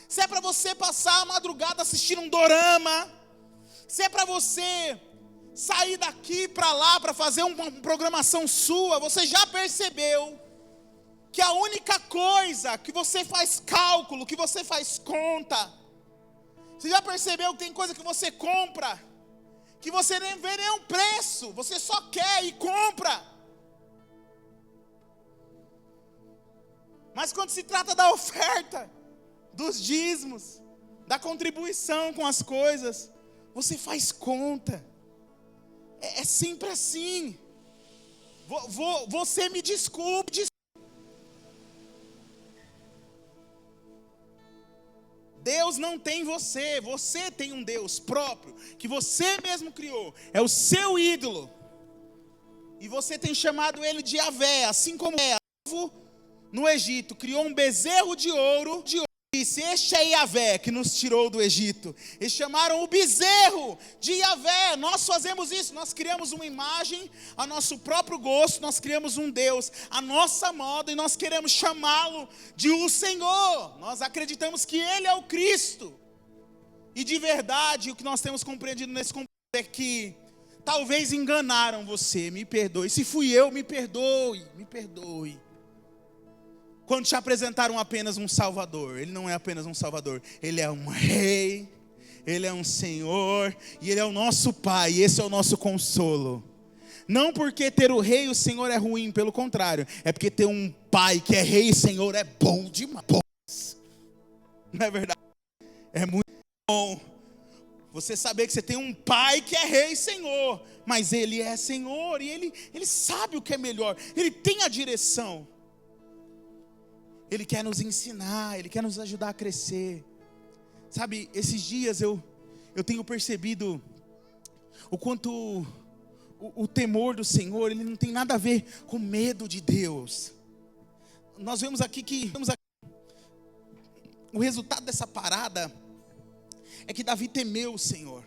se é para você passar a madrugada assistindo um dorama, se é para você sair daqui para lá para fazer uma programação sua, você já percebeu que a única coisa que você faz cálculo, que você faz conta, você já percebeu que tem coisa que você compra, que você nem vê nenhum preço, você só quer e compra. Mas quando se trata da oferta, dos dízimos, da contribuição com as coisas, você faz conta. É sempre assim. Você me desculpe. Deus não tem você. Você tem um Deus próprio, que você mesmo criou. É o seu ídolo. E você tem chamado ele de Yahvé, assim como no Egito criou um bezerro de ouro. Disse: este é Yahvé que nos tirou do Egito. Eles chamaram o bezerro de Yahvé. Nós fazemos isso, nós criamos uma imagem a nosso próprio gosto, nós criamos um Deus a nossa moda e nós queremos chamá-lo de o Senhor. Nós acreditamos que Ele é o Cristo. E de verdade, o que nós temos compreendido nesse compêndio é que talvez enganaram você, me perdoe. Se fui eu, me perdoe, me perdoe. Quando te apresentaram apenas um Salvador, Ele não é apenas um Salvador, Ele é um Rei, Ele é um Senhor, e Ele é o nosso Pai, e esse é o nosso consolo. Não porque ter o Rei e o Senhor é ruim, pelo contrário, é porque ter um Pai que é Rei e Senhor é bom demais. Não é verdade? É muito bom você saber que você tem um Pai que é Rei e Senhor, mas Ele é Senhor, e Ele sabe o que é melhor, Ele tem a direção. Ele quer nos ensinar, Ele quer nos ajudar a crescer. Sabe, esses dias eu tenho percebido o quanto o temor do Senhor, ele não tem nada a ver com medo de Deus. Nós vemos aqui que o resultado dessa parada é que Davi temeu o Senhor.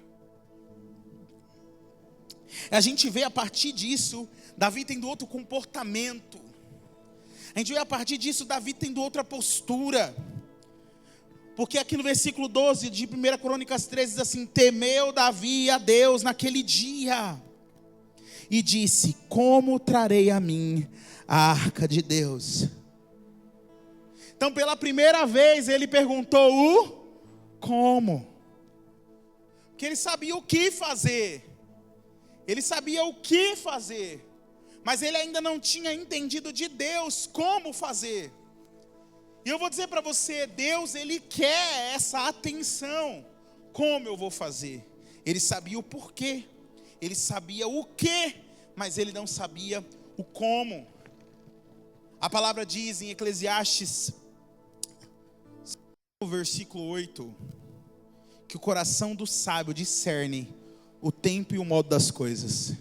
A gente vê a partir disso, Davi tendo outro comportamento. A gente vê a partir disso, Davi tendo outra postura. Porque aqui no versículo 12 de 1 Crônicas 13 diz assim: temeu Davi a Deus naquele dia, e disse: como trarei a mim a arca de Deus? Então pela primeira vez ele perguntou o como. Porque ele sabia o que fazer. Ele sabia o que fazer. Mas ele ainda não tinha entendido de Deus como fazer. E eu vou dizer para você, Deus, Ele quer essa atenção. Como eu vou fazer? Ele sabia o porquê, ele sabia o que, mas ele não sabia o como. A palavra diz em Eclesiastes versículo 8, que o coração do sábio discerne o tempo e o modo das coisas.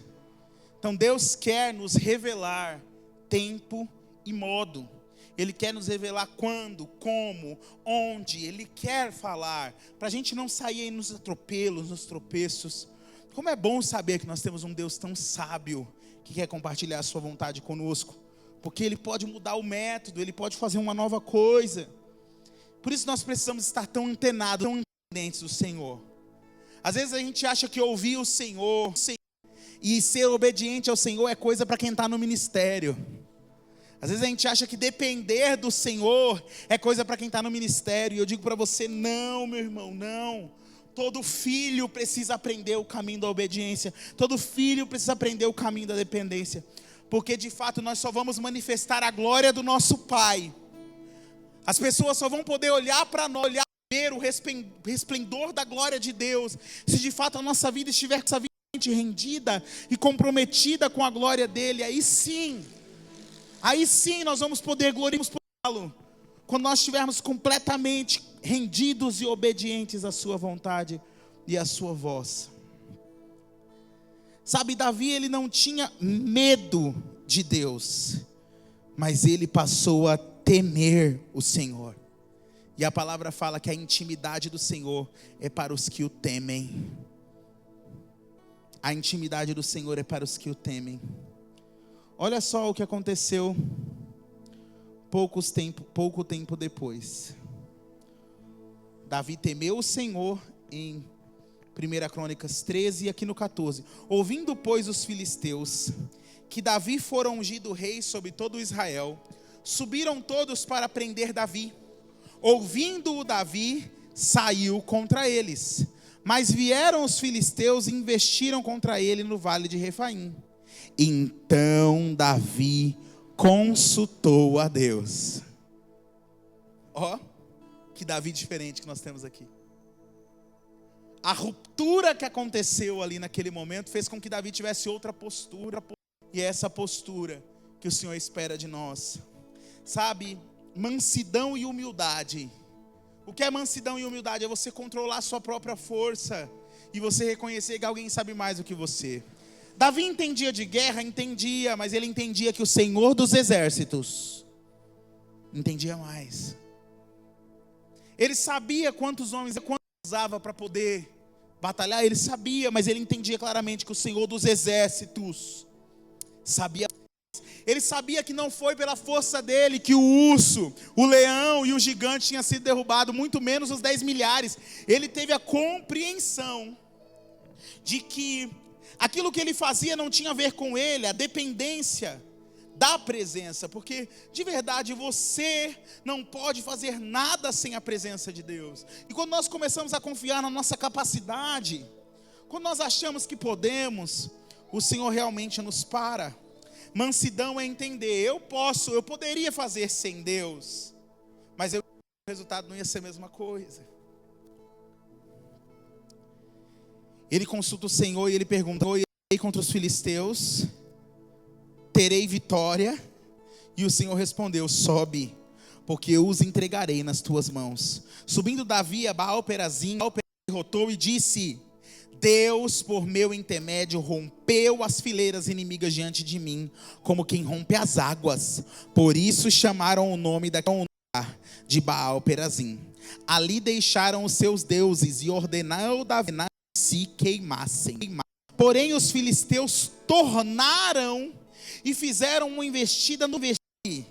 Então Deus quer nos revelar tempo e modo. Ele quer nos revelar quando, como, onde. Ele quer falar, para a gente não sair aí nos atropelos, nos tropeços. Como é bom saber que nós temos um Deus tão sábio, que quer compartilhar a sua vontade conosco. Porque Ele pode mudar o método, Ele pode fazer uma nova coisa. Por isso nós precisamos estar tão antenados, tão independentes do Senhor. Às vezes a gente acha que ouvir o Senhor e ser obediente ao Senhor é coisa para quem está no ministério. Às vezes a gente acha que depender do Senhor é coisa para quem está no ministério. E eu digo para você, não, meu irmão, não. Todo filho precisa aprender o caminho da obediência. Todo filho precisa aprender o caminho da dependência. Porque de fato nós só vamos manifestar a glória do nosso Pai. As pessoas só vão poder olhar para nós, ver o resplendor da glória de Deus, se de fato a nossa vida estiver rendida e comprometida com a glória dEle. Aí sim nós vamos poder glorificá-lo, quando nós estivermos completamente rendidos e obedientes à sua vontade e à sua voz. Sabe, Davi, ele não tinha medo de Deus, mas ele passou a temer o Senhor. E a palavra fala que a intimidade do Senhor é para os que o temem. A intimidade do Senhor é para os que o temem. Olha só o que aconteceu pouco tempo depois. Davi temeu o Senhor em 1 Crônicas 13 e aqui no 14. Ouvindo, pois, os filisteus que Davi fora ungido rei sobre todo Israel, subiram todos para prender Davi. Ouvindo-o Davi, saiu contra eles. Mas vieram os filisteus e investiram contra ele no vale de Refaim. Então Davi consultou a Deus. Ó, que Davi diferente que nós temos aqui. A ruptura que aconteceu ali naquele momento fez com que Davi tivesse outra postura. E é essa postura que o Senhor espera de nós. Sabe, mansidão e humildade. O que é mansidão e humildade? É você controlar a sua própria força e você reconhecer que alguém sabe mais do que você. Davi entendia de guerra? Entendia, mas ele entendia que o Senhor dos exércitos entendia mais. Ele sabia quantos homens usava para poder batalhar, ele sabia, mas ele entendia claramente que o Senhor dos exércitos sabia. Ele sabia que não foi pela força dele que o urso, o leão e o gigante tinham sido derrubados, muito menos os 10 milhares. Ele teve a compreensão de que aquilo que ele fazia não tinha a ver com ele, a dependência da presença, porque de verdade você não pode fazer nada sem a presença de Deus. E quando nós começamos a confiar na nossa capacidade, quando nós achamos que podemos, o Senhor realmente nos para. Mansidão é entender, eu poderia fazer sem Deus, mas o resultado não ia ser a mesma coisa. Ele consulta o Senhor e ele pergunta: irei contra os filisteus, terei vitória? E o Senhor respondeu: sobe, porque eu os entregarei nas tuas mãos. Subindo Davi a Baal-Perazim, derrotou e disse: Deus, por meu intermédio, rompeu as fileiras inimigas diante de mim, como quem rompe as águas. Por isso chamaram o nome daquele lugar de Baal-Perazim. Ali deixaram os seus deuses e ordenou Davi que se queimassem. Porém os filisteus tornaram e fizeram uma investida no vestido.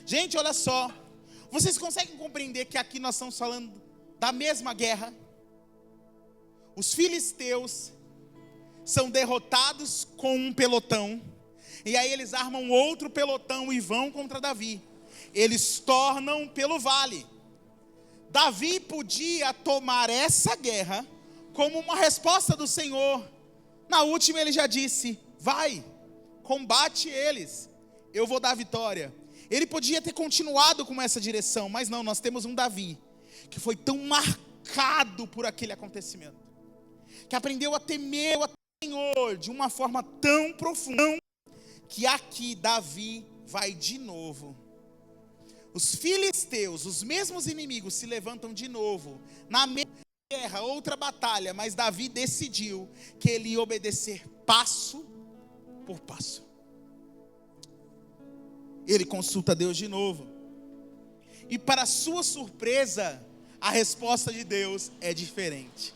Gente, olha só. Vocês conseguem compreender que aqui nós estamos falando da mesma guerra? Os filisteus são derrotados com um pelotão, e aí eles armam outro pelotão e vão contra Davi. Eles tornam pelo vale. Davi podia tomar essa guerra como uma resposta do Senhor. Na última ele já disse: vai, combate eles, eu vou dar a vitória. Ele podia ter continuado com essa direção, mas não, nós temos um Davi que foi tão marcado por aquele acontecimento, que aprendeu a temer o Senhor de uma forma tão profunda, que aqui Davi vai de novo os filisteus, os mesmos inimigos, se levantam de novo, na mesma guerra, outra batalha, mas Davi decidiu que ele ia obedecer passo por passo. Ele consulta Deus de novo, e para sua surpresa, a resposta de Deus é diferente.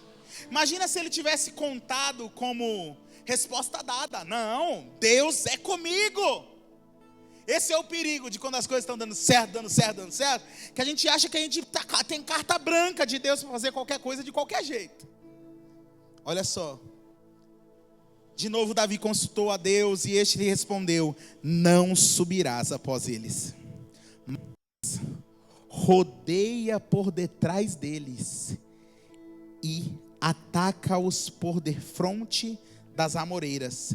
Imagina se ele tivesse contado como resposta dada: não, Deus é comigo. Esse é o perigo de quando as coisas estão dando certo, que a gente acha que a gente tem carta branca de Deus para fazer qualquer coisa de qualquer jeito. Olha só, de novo Davi consultou a Deus e este lhe respondeu: não subirás após eles, mas rodeia por detrás deles e ataca-os por defronte das amoreiras.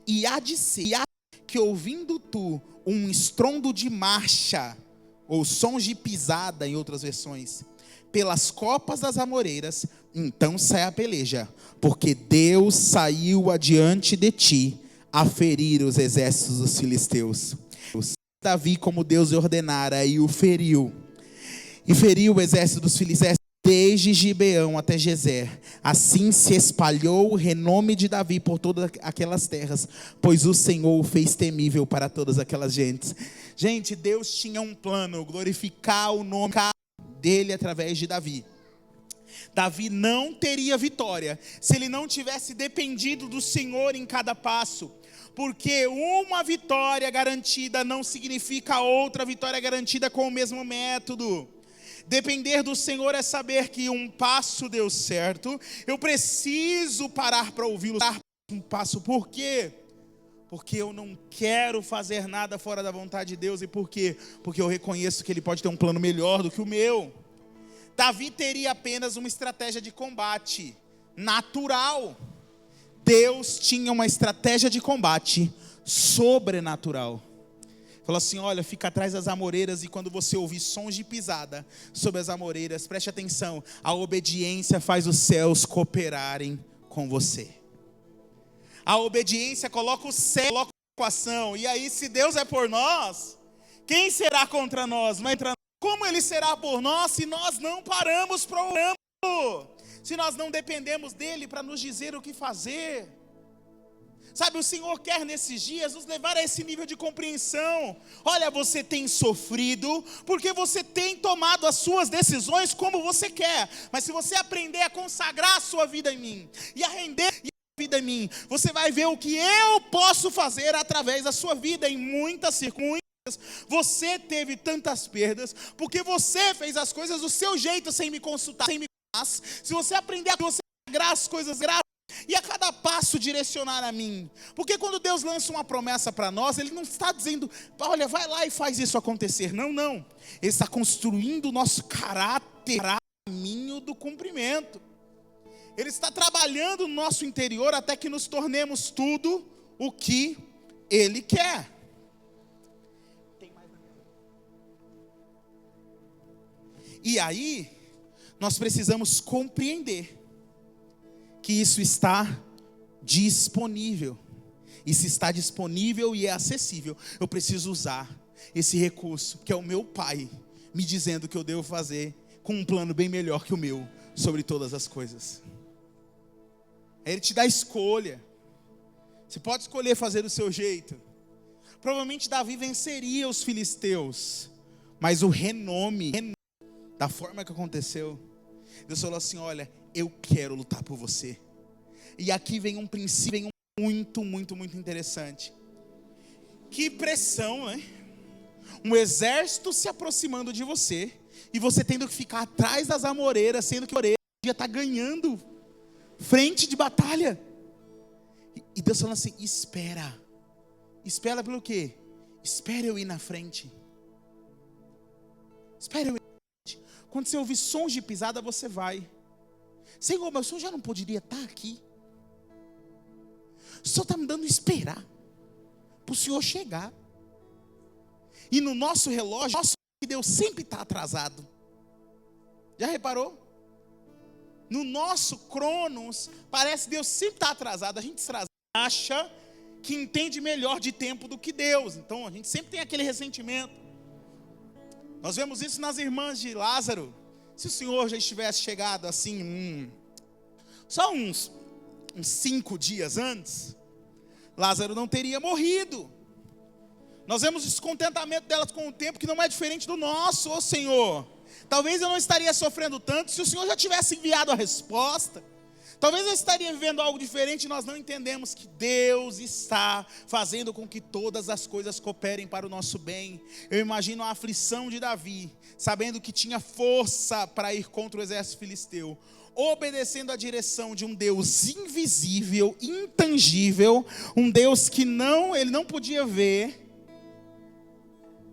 E há de ser que, ouvindo tu um estrondo de marcha, ou sons de pisada em outras versões, pelas copas das amoreiras, então sai a peleja, porque Deus saiu adiante de ti a ferir os exércitos dos filisteus. Davi, como Deus lhe ordenara, e o feriu. E feriu o exército dos filisteus desde Gibeão até Gezer. Assim se espalhou o renome de Davi por todas aquelas terras, pois o Senhor o fez temível para todas aquelas gentes. Gente, Deus tinha um plano: glorificar o nome dele através de Davi. Davi não teria vitória se ele não tivesse dependido do Senhor em cada passo, porque uma vitória garantida não significa outra vitória garantida com o mesmo método. Depender do Senhor é saber que um passo deu certo, eu preciso parar para ouvi-lo dar um passo. Por quê? Porque eu não quero fazer nada fora da vontade de Deus. E por quê? Porque eu reconheço que Ele pode ter um plano melhor do que o meu. Davi teria apenas uma estratégia de combate natural. Deus tinha uma estratégia de combate sobrenatural. Falou assim: olha, fica atrás das amoreiras, e quando você ouvir sons de pisada sobre as amoreiras, preste atenção, a obediência faz os céus cooperarem com você. A obediência coloca o céu em equação. E aí, se Deus é por nós, quem será contra nós? Como Ele será por nós se nós não paramos para orarmos? Se nós não dependemos dEle para nos dizer o que fazer? Sabe, o Senhor quer nesses dias nos levar a esse nível de compreensão. Olha, você tem sofrido porque você tem tomado as suas decisões como você quer. Mas se você aprender a consagrar a sua vida em mim e a render a vida em mim, você vai ver o que eu posso fazer através da sua vida. Em muitas circunstâncias você teve tantas perdas porque você fez as coisas do seu jeito, sem me consultar, sem me contar. Se você aprender a consagrar as coisas e a cada passo direcionar a mim, porque quando Deus lança uma promessa para nós, Ele não está dizendo: olha, vai lá e faz isso acontecer. Não, Ele está construindo o nosso caráter, caminho do cumprimento. Ele está trabalhando no nosso interior até que nos tornemos tudo o que Ele quer. E aí, nós precisamos compreender que isso está disponível. E se está disponível e é acessível, eu preciso usar esse recurso, que é o meu Pai me dizendo que eu devo fazer, com um plano bem melhor que o meu, sobre todas as coisas. Ele te dá escolha. Você pode escolher fazer do seu jeito. Provavelmente Davi venceria os filisteus, mas o renome da forma que aconteceu, Deus falou assim: olha, eu quero lutar por você. E aqui vem um princípio muito interessante. Que pressão, né? Um exército se aproximando de você, e você tendo que ficar atrás das amoreiras, sendo que a amoreira já está ganhando frente de batalha. E Deus falando assim: espera pelo quê? Espera eu ir na frente. Espera eu ir na frente. Quando você ouvir sons de pisada, você vai. Senhor, mas o Senhor já não poderia estar aqui? O Senhor está me dando esperar para o Senhor chegar. E no nosso relógio, Deus sempre está atrasado. Já reparou? No nosso cronos, parece que Deus sempre está atrasado. A gente acha que entende melhor de tempo do que Deus. Então a gente sempre tem aquele ressentimento. Nós vemos isso nas irmãs de Lázaro. Se o Senhor já estivesse chegado assim, só uns 5 dias antes, Lázaro não teria morrido. Nós vemos o descontentamento delas com o tempo, que não é diferente do nosso, ô Senhor. Talvez eu não estaria sofrendo tanto se o Senhor já tivesse enviado a resposta. Talvez eu estaria vivendo algo diferente e nós não entendemos que Deus está fazendo com que todas as coisas cooperem para o nosso bem. Eu imagino a aflição de Davi, sabendo que tinha força para ir contra o exército filisteu, obedecendo à direção de um Deus invisível, intangível, um Deus que ele não podia ver,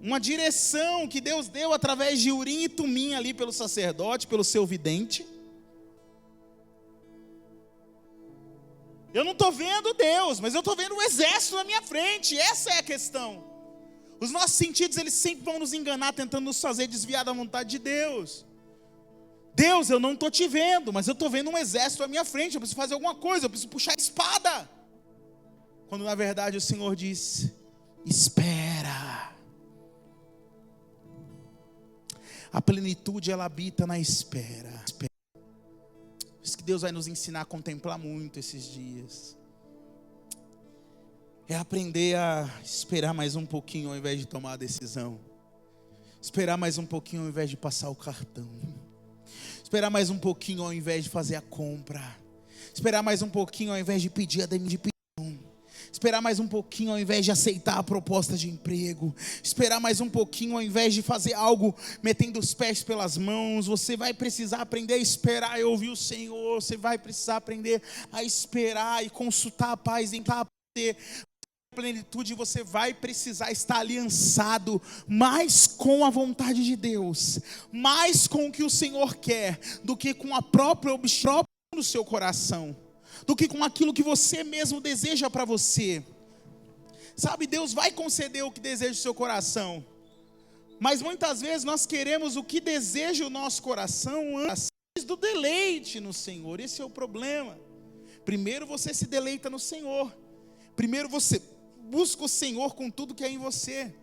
uma direção que Deus deu através de Urim e Tumim ali pelo sacerdote, pelo seu vidente. Eu não estou vendo Deus, mas eu estou vendo um exército na minha frente. Essa é a questão. Os nossos sentidos, eles sempre vão nos enganar, tentando nos fazer desviar da vontade de Deus. Deus, eu não estou te vendo, mas eu estou vendo um exército à minha frente. Eu preciso fazer alguma coisa, eu preciso puxar a espada. Quando na verdade o Senhor diz: espera. A plenitude, ela habita na espera. Por isso que Deus vai nos ensinar a contemplar muito esses dias. É aprender a esperar mais um pouquinho ao invés de tomar a decisão. Esperar mais um pouquinho ao invés de passar o cartão. Esperar mais um pouquinho ao invés de fazer a compra. Esperar mais um pouquinho ao invés de pedir a demissão. Esperar mais um pouquinho ao invés de aceitar a proposta de emprego. Esperar mais um pouquinho ao invés de fazer algo metendo os pés pelas mãos. Você vai precisar aprender a esperar e ouvir o Senhor. Você vai precisar aprender a esperar e consultar a paz em você. Plenitude, você vai precisar estar aliançado mais com a vontade de Deus, mais com o que o Senhor quer, do que com a própria obstrução do seu coração, do que com aquilo que você mesmo deseja para você. Sabe, Deus vai conceder o que deseja o seu coração, mas muitas vezes nós queremos o que deseja o nosso coração antes do deleite no Senhor. Esse é o problema. Primeiro você se deleita no Senhor. Primeiro você busca o Senhor com tudo que é em você.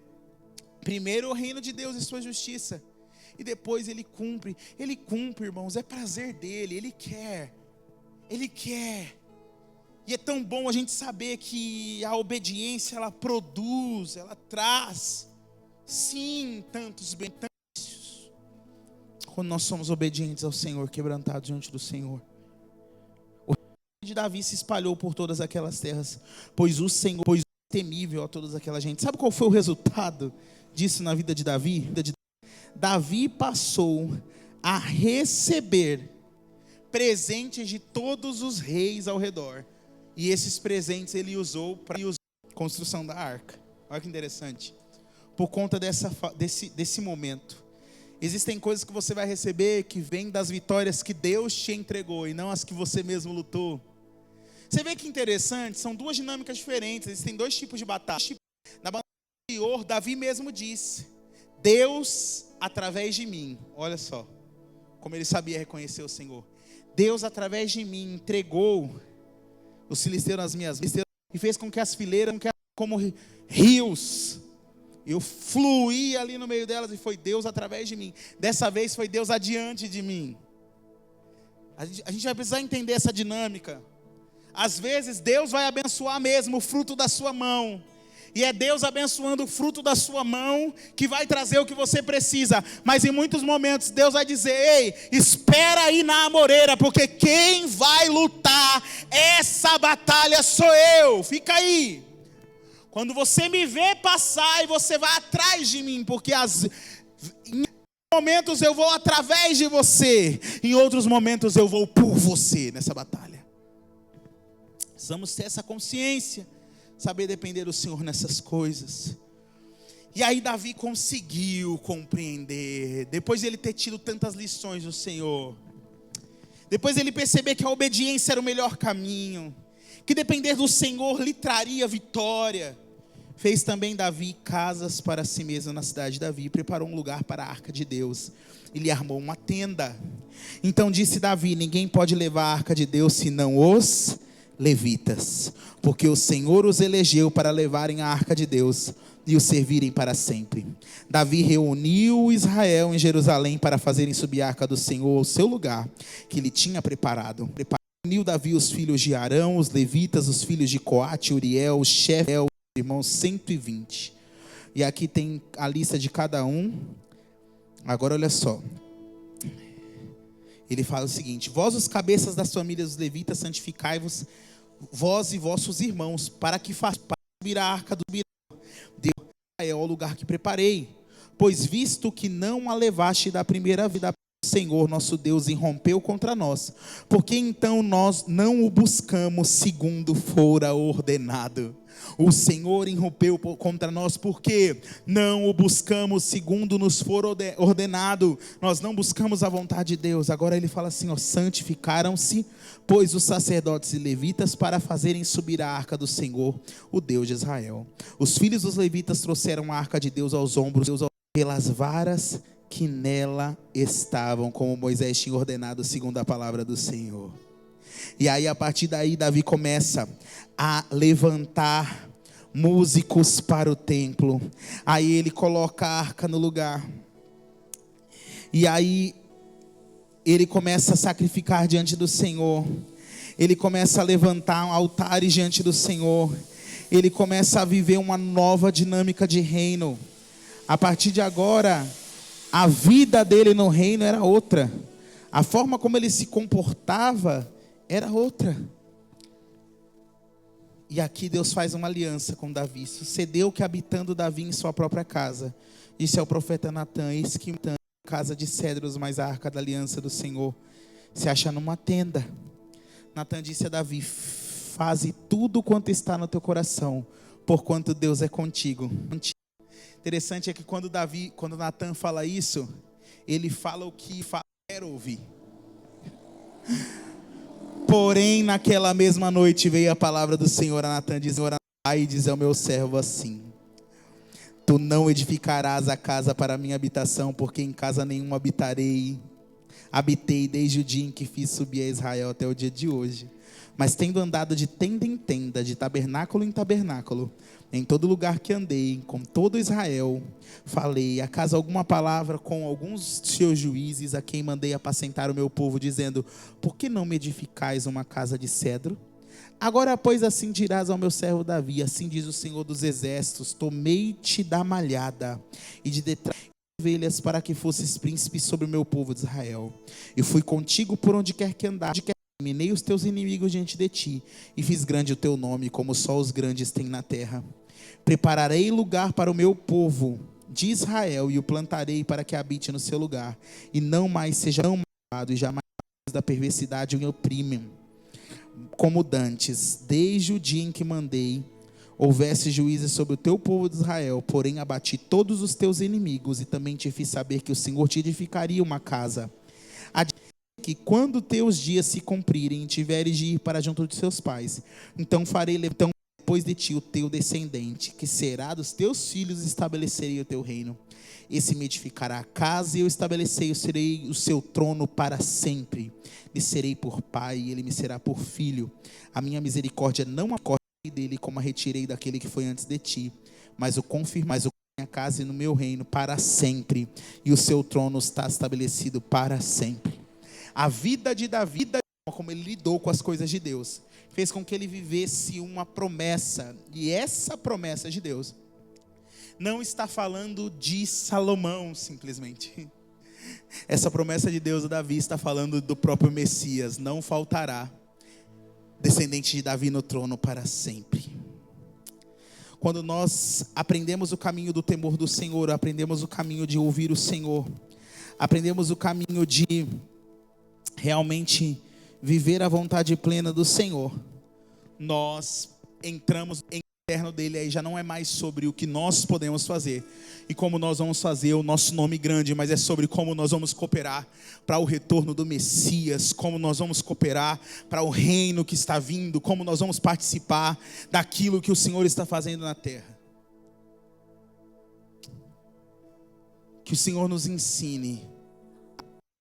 Primeiro o reino de Deus e sua justiça, e depois Ele cumpre, irmãos, é prazer dEle, Ele quer, e é tão bom a gente saber que a obediência, ela produz, ela traz, sim, tantos benefícios, quando nós somos obedientes ao Senhor, quebrantados diante do Senhor. O reino de Davi se espalhou por todas aquelas terras, pois o Senhor temível a todas aquela gente. Sabe qual foi o resultado disso na vida de Davi? Davi passou a receber presentes de todos os reis ao redor, e esses presentes ele usou para a construção da arca. Olha que interessante. Por conta desse momento, existem coisas que você vai receber que vêm das vitórias que Deus te entregou e não as que você mesmo lutou. Você vê que interessante, são duas dinâmicas diferentes, existem dois tipos de batalha. Na batalha anterior, Davi mesmo disse: Deus através de mim, olha só, como ele sabia reconhecer o Senhor. Deus através de mim entregou os filisteus nas minhas mãos e fez com que as fileiras, como rios, eu fluí ali no meio delas, e foi Deus através de mim. Dessa vez foi Deus adiante de mim. A gente vai precisar entender essa dinâmica. Às vezes Deus vai abençoar mesmo o fruto da sua mão, e é Deus abençoando o fruto da sua mão que vai trazer o que você precisa. Mas em muitos momentos Deus vai dizer: ei, espera aí na amoreira, porque quem vai lutar essa batalha sou eu. Fica aí. Quando você me vê passar, e você vai atrás de mim, porque em momentos eu vou através de você, em outros momentos eu vou por você nessa batalha. Precisamos ter essa consciência, saber depender do Senhor nessas coisas. E aí Davi conseguiu compreender, depois de ele ter tido tantas lições do Senhor, depois ele perceber que a obediência era o melhor caminho, que depender do Senhor lhe traria vitória, fez também Davi casas para si mesmo na cidade de Davi, preparou um lugar para a arca de Deus, e lhe armou uma tenda. Então disse Davi: ninguém pode levar a arca de Deus senão os levitas, porque o Senhor os elegeu para levarem a arca de Deus. e o servirem para sempre. Davi reuniu Israel em Jerusalém para fazerem subir a arca do Senhor ao seu lugar que ele tinha preparado. Reuniu Davi os filhos de Arão, os levitas, os filhos de Coate, Uriel, os chefes, os irmãos 120. E aqui tem a lista de cada um. Agora olha só. Ele fala o seguinte: vós os cabeças das famílias dos levitas, santificai-vos, vós e vossos irmãos, para que façam subir a arca do Deus ao lugar que preparei. Pois visto que não a levaste da primeira vida, o Senhor nosso Deus irrompeu contra nós. Porque então nós não o buscamos segundo fora ordenado? O Senhor irrompeu contra nós porque não o buscamos segundo nos for ordenado. Nós não buscamos a vontade de Deus. Agora ele fala assim, ó: santificaram-se, pois os sacerdotes e levitas para fazerem subir a arca do Senhor, o Deus de Israel. Os filhos dos levitas trouxeram a arca de Deus aos ombros, pelas varas que nela estavam, como Moisés tinha ordenado segundo a palavra do Senhor. E aí a partir daí Davi começa a levantar músicos para o templo. Aí ele coloca a arca no lugar. E aí ele começa a sacrificar diante do Senhor. Ele começa a levantar altares diante do Senhor. Ele começa a viver uma nova dinâmica de reino. A partir de agora, a vida dele no reino era outra. A forma como ele se comportava era outra. E aqui Deus faz uma aliança com Davi. Sucedeu que, habitando Davi em sua própria casa, disse ao profeta Natã: eis que casa de cedros, mas a arca da aliança do Senhor se acha numa tenda. Natã disse a Davi: faze tudo quanto está no teu coração, porquanto Deus é contigo. Interessante é que quando Natã fala isso, ele fala o que quer ouvir. Porém, naquela mesma noite veio a palavra do Senhor a Natã, dizendo: vai e diz ao meu servo assim: tu não edificarás a casa para a minha habitação, porque em casa nenhuma habitei desde o dia em que fiz subir a Israel até o dia de hoje. Mas tendo andado de tenda em tenda, de tabernáculo em tabernáculo, em todo lugar que andei, com todo Israel, falei, acaso alguma palavra com alguns seus juízes, a quem mandei apacentar o meu povo, dizendo: por que não me edificais uma casa de cedro? Agora, pois, assim dirás ao meu servo Davi: assim diz o Senhor dos exércitos, tomei-te da malhada e de detrás ovelhas para que fosses príncipe sobre o meu povo de Israel. E fui contigo por onde quer que andares, eliminei os teus inimigos diante de ti, e fiz grande o teu nome, como só os grandes têm na terra. Prepararei lugar para o meu povo de Israel, e o plantarei para que habite no seu lugar, e não mais seja malvado, e jamais da perversidade o oprimem, como dantes, desde o dia em que mandei houvesse juízes sobre o teu povo de Israel. Porém abati todos os teus inimigos, e também te fiz saber que o Senhor te edificaria uma casa, que quando teus dias se cumprirem, tiveres de ir para junto de seus pais, então farei depois de ti o teu descendente, que será dos teus filhos, estabelecerei o teu reino. Esse me edificará a casa, e eu serei o seu trono para sempre. Lhe serei por pai, e ele me será por filho. A minha misericórdia não acorre dele, como a retirei daquele que foi antes de ti, mas o confirmai na minha casa e no meu reino para sempre, e o seu trono está estabelecido para sempre. A vida de Davi, como ele lidou com as coisas de Deus, fez com que ele vivesse uma promessa. E essa promessa de Deus não está falando de Salomão simplesmente. Essa promessa de Deus a Davi está falando do próprio Messias. Não faltará descendente de Davi no trono para sempre. Quando nós aprendemos o caminho do temor do Senhor, aprendemos o caminho de ouvir o Senhor, aprendemos o caminho de realmente viver a vontade plena do Senhor, nós entramos em eterno dele. Aí já não é mais sobre o que nós podemos fazer e como nós vamos fazer o nosso nome grande, mas é sobre como nós vamos cooperar para o retorno do Messias, como nós vamos cooperar para o reino que está vindo, como nós vamos participar daquilo que o Senhor está fazendo na terra. Que o Senhor nos ensine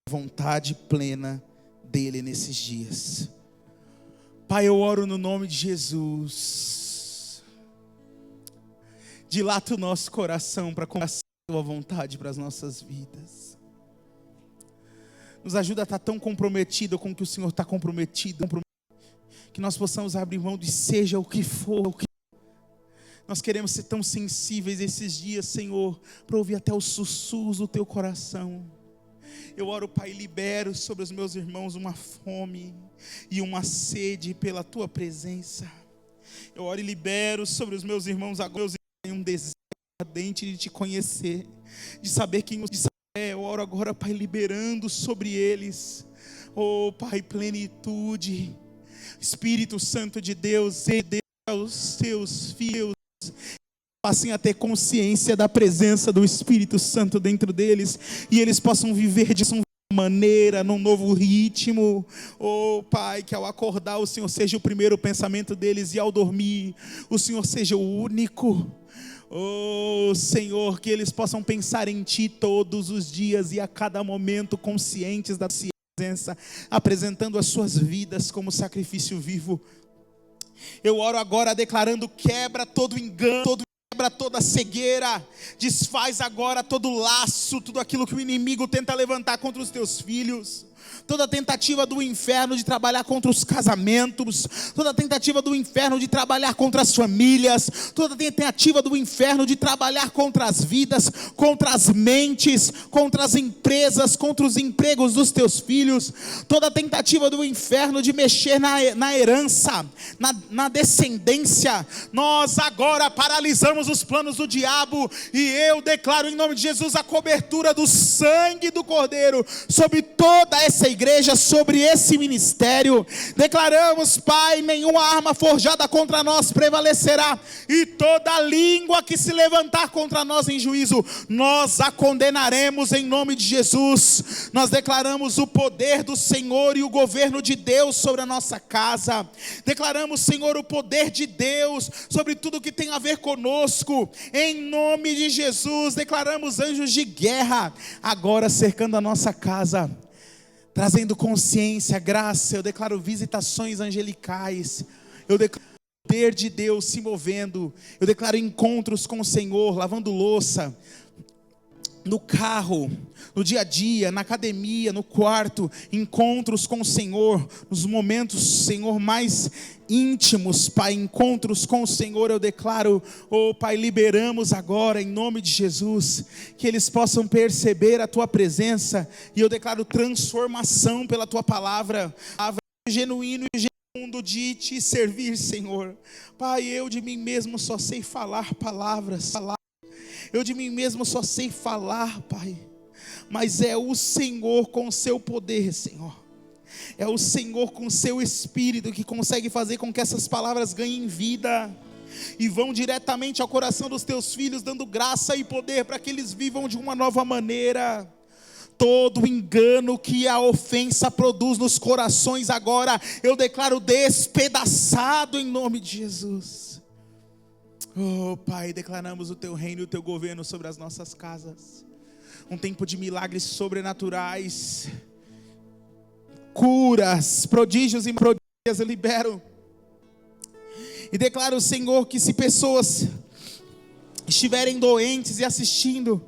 a vontade plena dele nesses dias. Pai, eu oro no nome de Jesus. Dilata o nosso coração para conhecer a tua vontade para as nossas vidas. Nos ajuda a estar tão comprometido com o que o Senhor está comprometido, que nós possamos abrir mão de seja o que for. Nós queremos ser tão sensíveis esses dias, Senhor, para ouvir até os sussurros do teu coração. Eu oro, Pai, libero sobre os meus irmãos uma fome e uma sede pela tua presença. Eu oro e libero sobre os meus irmãos agora um desejo ardente de te conhecer, de saber quem você é. Eu oro agora, Pai, liberando sobre eles, oh Pai, plenitude. Espírito Santo de Deus, aos teus filhos, passem a ter consciência da presença do Espírito Santo dentro deles, e eles possam viver de uma maneira, num novo ritmo. Oh Pai, que ao acordar o Senhor seja o primeiro pensamento deles, e ao dormir o Senhor seja o único. Oh Senhor, que eles possam pensar em Ti todos os dias e a cada momento, conscientes da Tua presença, apresentando as suas vidas como sacrifício vivo. Eu oro agora declarando: quebra todo engano, quebra toda cegueira, desfaz agora todo laço, tudo aquilo que o inimigo tenta levantar contra os teus filhos. Toda tentativa do inferno de trabalhar contra os casamentos, toda tentativa do inferno de trabalhar contra as famílias, toda tentativa do inferno de trabalhar contra as vidas, contra as mentes, contra as empresas, contra os empregos dos teus filhos, toda tentativa do inferno de mexer na herança, na descendência, nós agora paralisamos os planos do diabo, e eu declaro em nome de Jesus a cobertura do sangue do Cordeiro sobre toda essa igreja, sobre esse ministério. Declaramos, Pai, nenhuma arma forjada contra nós prevalecerá, e toda língua que se levantar contra nós em juízo, nós a condenaremos em nome de Jesus. Nós declaramos o poder do Senhor e o governo de Deus sobre a nossa casa. Declaramos, Senhor, o poder de Deus sobre tudo que tem a ver conosco, em nome de Jesus. Declaramos anjos de guerra agora cercando a nossa casa, trazendo consciência, graça. Eu declaro visitações angelicais. Eu declaro o poder de Deus se movendo. Eu declaro encontros com o Senhor, lavando louça, no carro, no dia a dia, na academia, no quarto. Encontros com o Senhor, nos momentos, Senhor, mais íntimos, Pai. Encontros com o Senhor, eu declaro, oh Pai, liberamos agora em nome de Jesus, que eles possam perceber a Tua presença, e eu declaro transformação pela Tua palavra genuíno e genuíno de Te servir, Senhor. Pai, eu de mim mesmo só sei falar palavras, eu de mim mesmo só sei falar, Pai, mas é o Senhor com o seu poder, Senhor. É o Senhor com o seu Espírito que consegue fazer com que essas palavras ganhem vida e vão diretamente ao coração dos teus filhos, dando graça e poder para que eles vivam de uma nova maneira. Todo engano que a ofensa produz nos corações agora, eu declaro despedaçado em nome de Jesus. Oh Pai, declaramos o Teu reino e o Teu governo sobre as nossas casas. Um tempo de milagres sobrenaturais, curas, prodígios e prodígios eu libero. E declaro, Senhor, que se pessoas estiverem doentes e assistindo,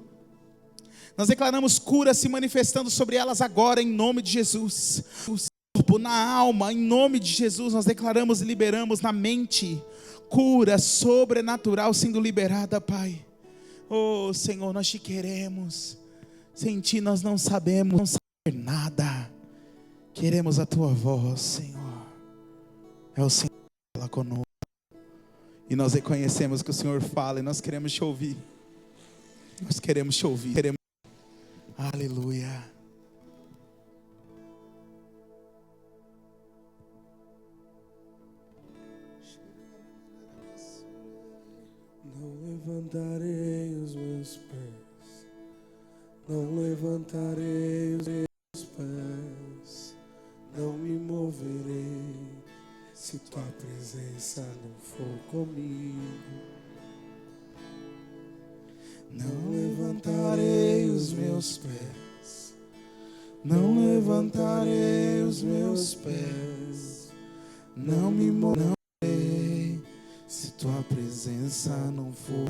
nós declaramos cura se manifestando sobre elas agora, em nome de Jesus. O corpo, na alma, em nome de Jesus, nós declaramos e liberamos na mente, cura sobrenatural sendo liberada, Pai. Oh Senhor, nós Te queremos. Sem Ti nós não sabemos saber nada. Queremos a Tua voz, Senhor. É o Senhor que fala conosco, e nós reconhecemos que o Senhor fala, e nós queremos Te ouvir. Nós queremos Te ouvir. Aleluia. Não levantarei os meus pés, não levantarei os meus pés, não me moverei se Tua presença não for comigo. Não levantarei os meus pés, não levantarei os meus pés, não me moverei se Tua presença não for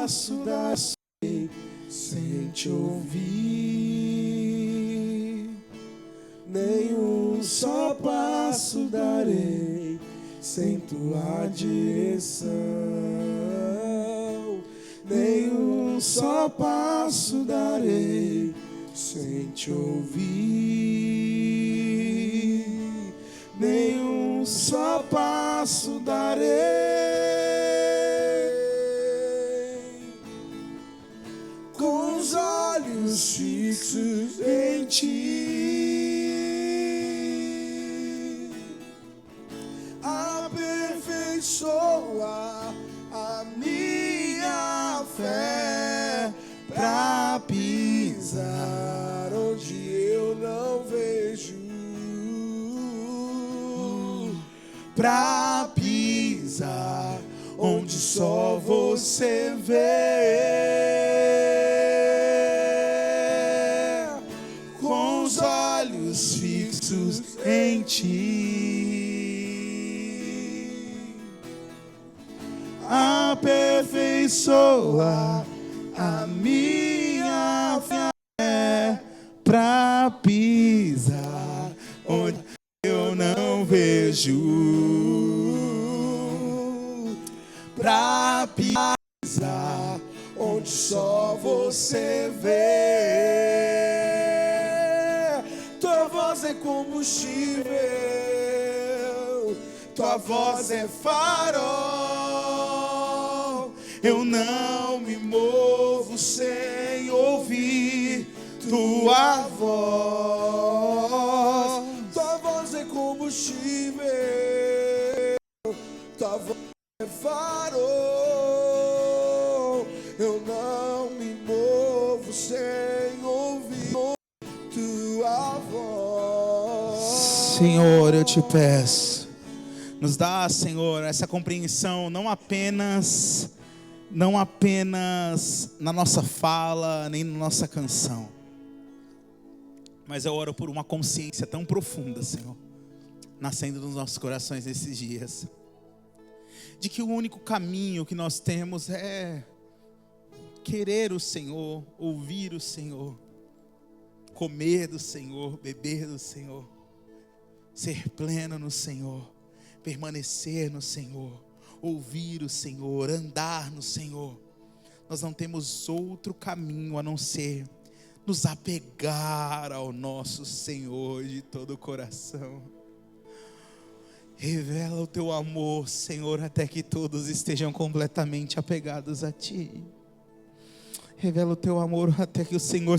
passo darei sem te ouvir. Nenhum só passo darei sem tua direção. Nenhum só passo darei sem te ouvir. Nenhum só passo darei com os olhos fixos em ti. Aperfeiçoa a minha fé pra pisar onde eu não vejo, pra pisar onde só você vê, com os olhos fixos em ti. Aperfeiçoa a minha fé pra pisar onde eu não vejo, pra pisar onde só você vê. Tua voz é combustível, tua voz é farol. Eu não me movo sem ouvir tua voz. Tua voz é combustível, tua voz é farol. Eu não me movo sem ouvir tua voz. Senhor, eu te peço, nos dá, Senhor, essa compreensão, não apenas na nossa fala, nem na nossa canção, mas eu oro por uma consciência tão profunda, Senhor, nascendo nos nossos corações nesses dias, de que o único caminho que nós temos é querer o Senhor, ouvir o Senhor, comer do Senhor, beber do Senhor, ser pleno no Senhor, permanecer no Senhor, ouvir o Senhor, andar no Senhor. Nós não temos outro caminho a não ser nos apegar ao nosso Senhor de todo o coração. Revela o teu amor, Senhor, até que todos estejam completamente apegados a ti. Revela o teu amor até que o Senhor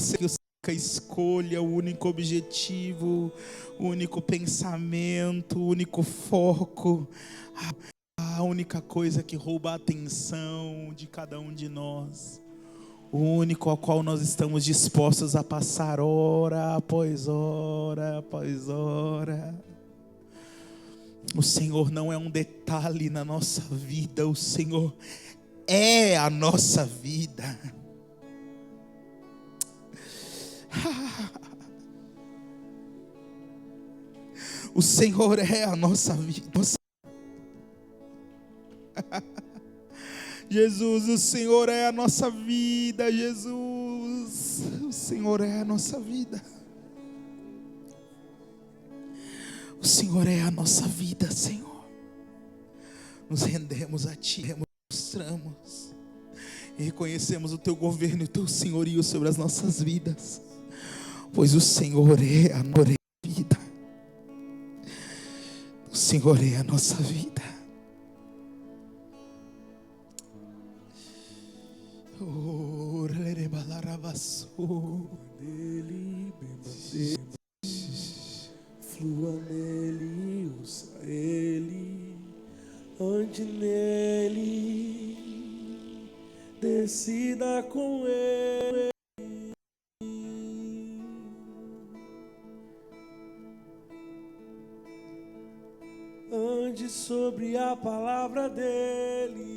escolha o único objetivo, o único pensamento, o único foco, a única coisa que rouba a atenção de cada um de nós, o único ao qual nós estamos dispostos a passar hora após hora após hora. O Senhor não é um detalhe na nossa vida, o Senhor é a nossa vida. O Senhor é a nossa vida. Jesus, o Senhor é a nossa vida. Jesus, o Senhor é a nossa vida. O Senhor é a nossa vida, Senhor. Nos rendemos a Ti, mostramos e reconhecemos o Teu governo e o Teu senhorio sobre as nossas vidas, pois o Senhor é a nossa vida. O Senhor é a nossa vida. Nele, flua nele, usa ele, ande nele, decida com ele. Ande sobre a palavra dele,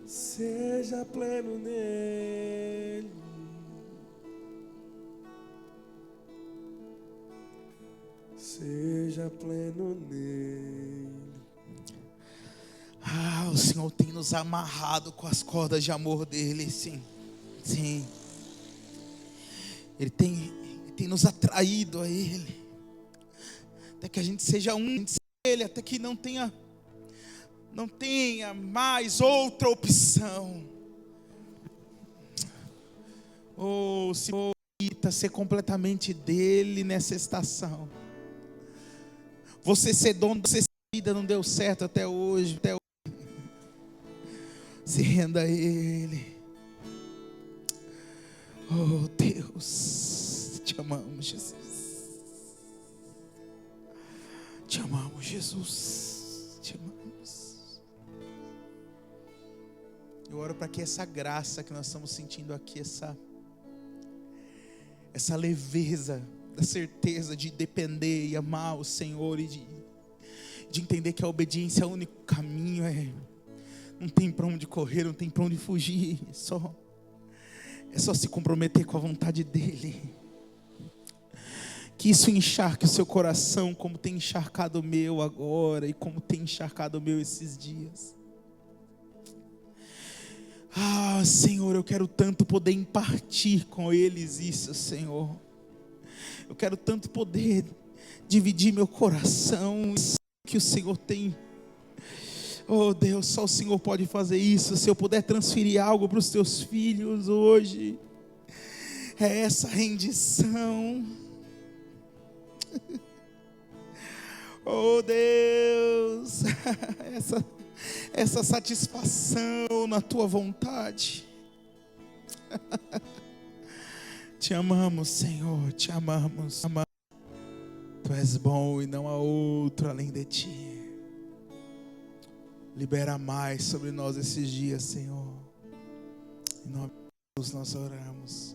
seja pleno nele. Seja pleno nele. O O Senhor tem nos amarrado com as cordas de amor dele, sim. Sim. Ele tem nos atraído a Ele. Até que a gente seja um de Ele, até que não tenha mais outra opção. Oh, se permita ser completamente dele nessa estação. Você ser dono da sua vida não deu certo até hoje. Se renda a Ele. Oh Deus, te amamos, Jesus. Te amamos, Jesus. Te amamos. Eu oro para que essa graça que nós estamos sentindo aqui, essa leveza da certeza de depender e amar o Senhor e de entender que a obediência é o único caminho, não tem para onde correr, não tem para onde fugir, é só se comprometer com a vontade dEle. Que isso encharque o seu coração como tem encharcado o meu agora e como tem encharcado o meu esses dias. Ah, Senhor, eu quero tanto poder impartir com eles isso, Senhor. Eu quero tanto poder dividir meu coração, que o Senhor tem. Oh Deus, só o Senhor pode fazer isso. Se eu puder transferir algo para os teus filhos hoje, é essa rendição. Oh Deus, essa satisfação na tua vontade. Te amamos, Senhor, te amamos. Tu és bom e não há outro além de ti. Libera mais sobre nós esses dias, Senhor. Em nome de Jesus nós oramos.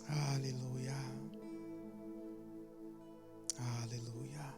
Aleluia. Aleluia.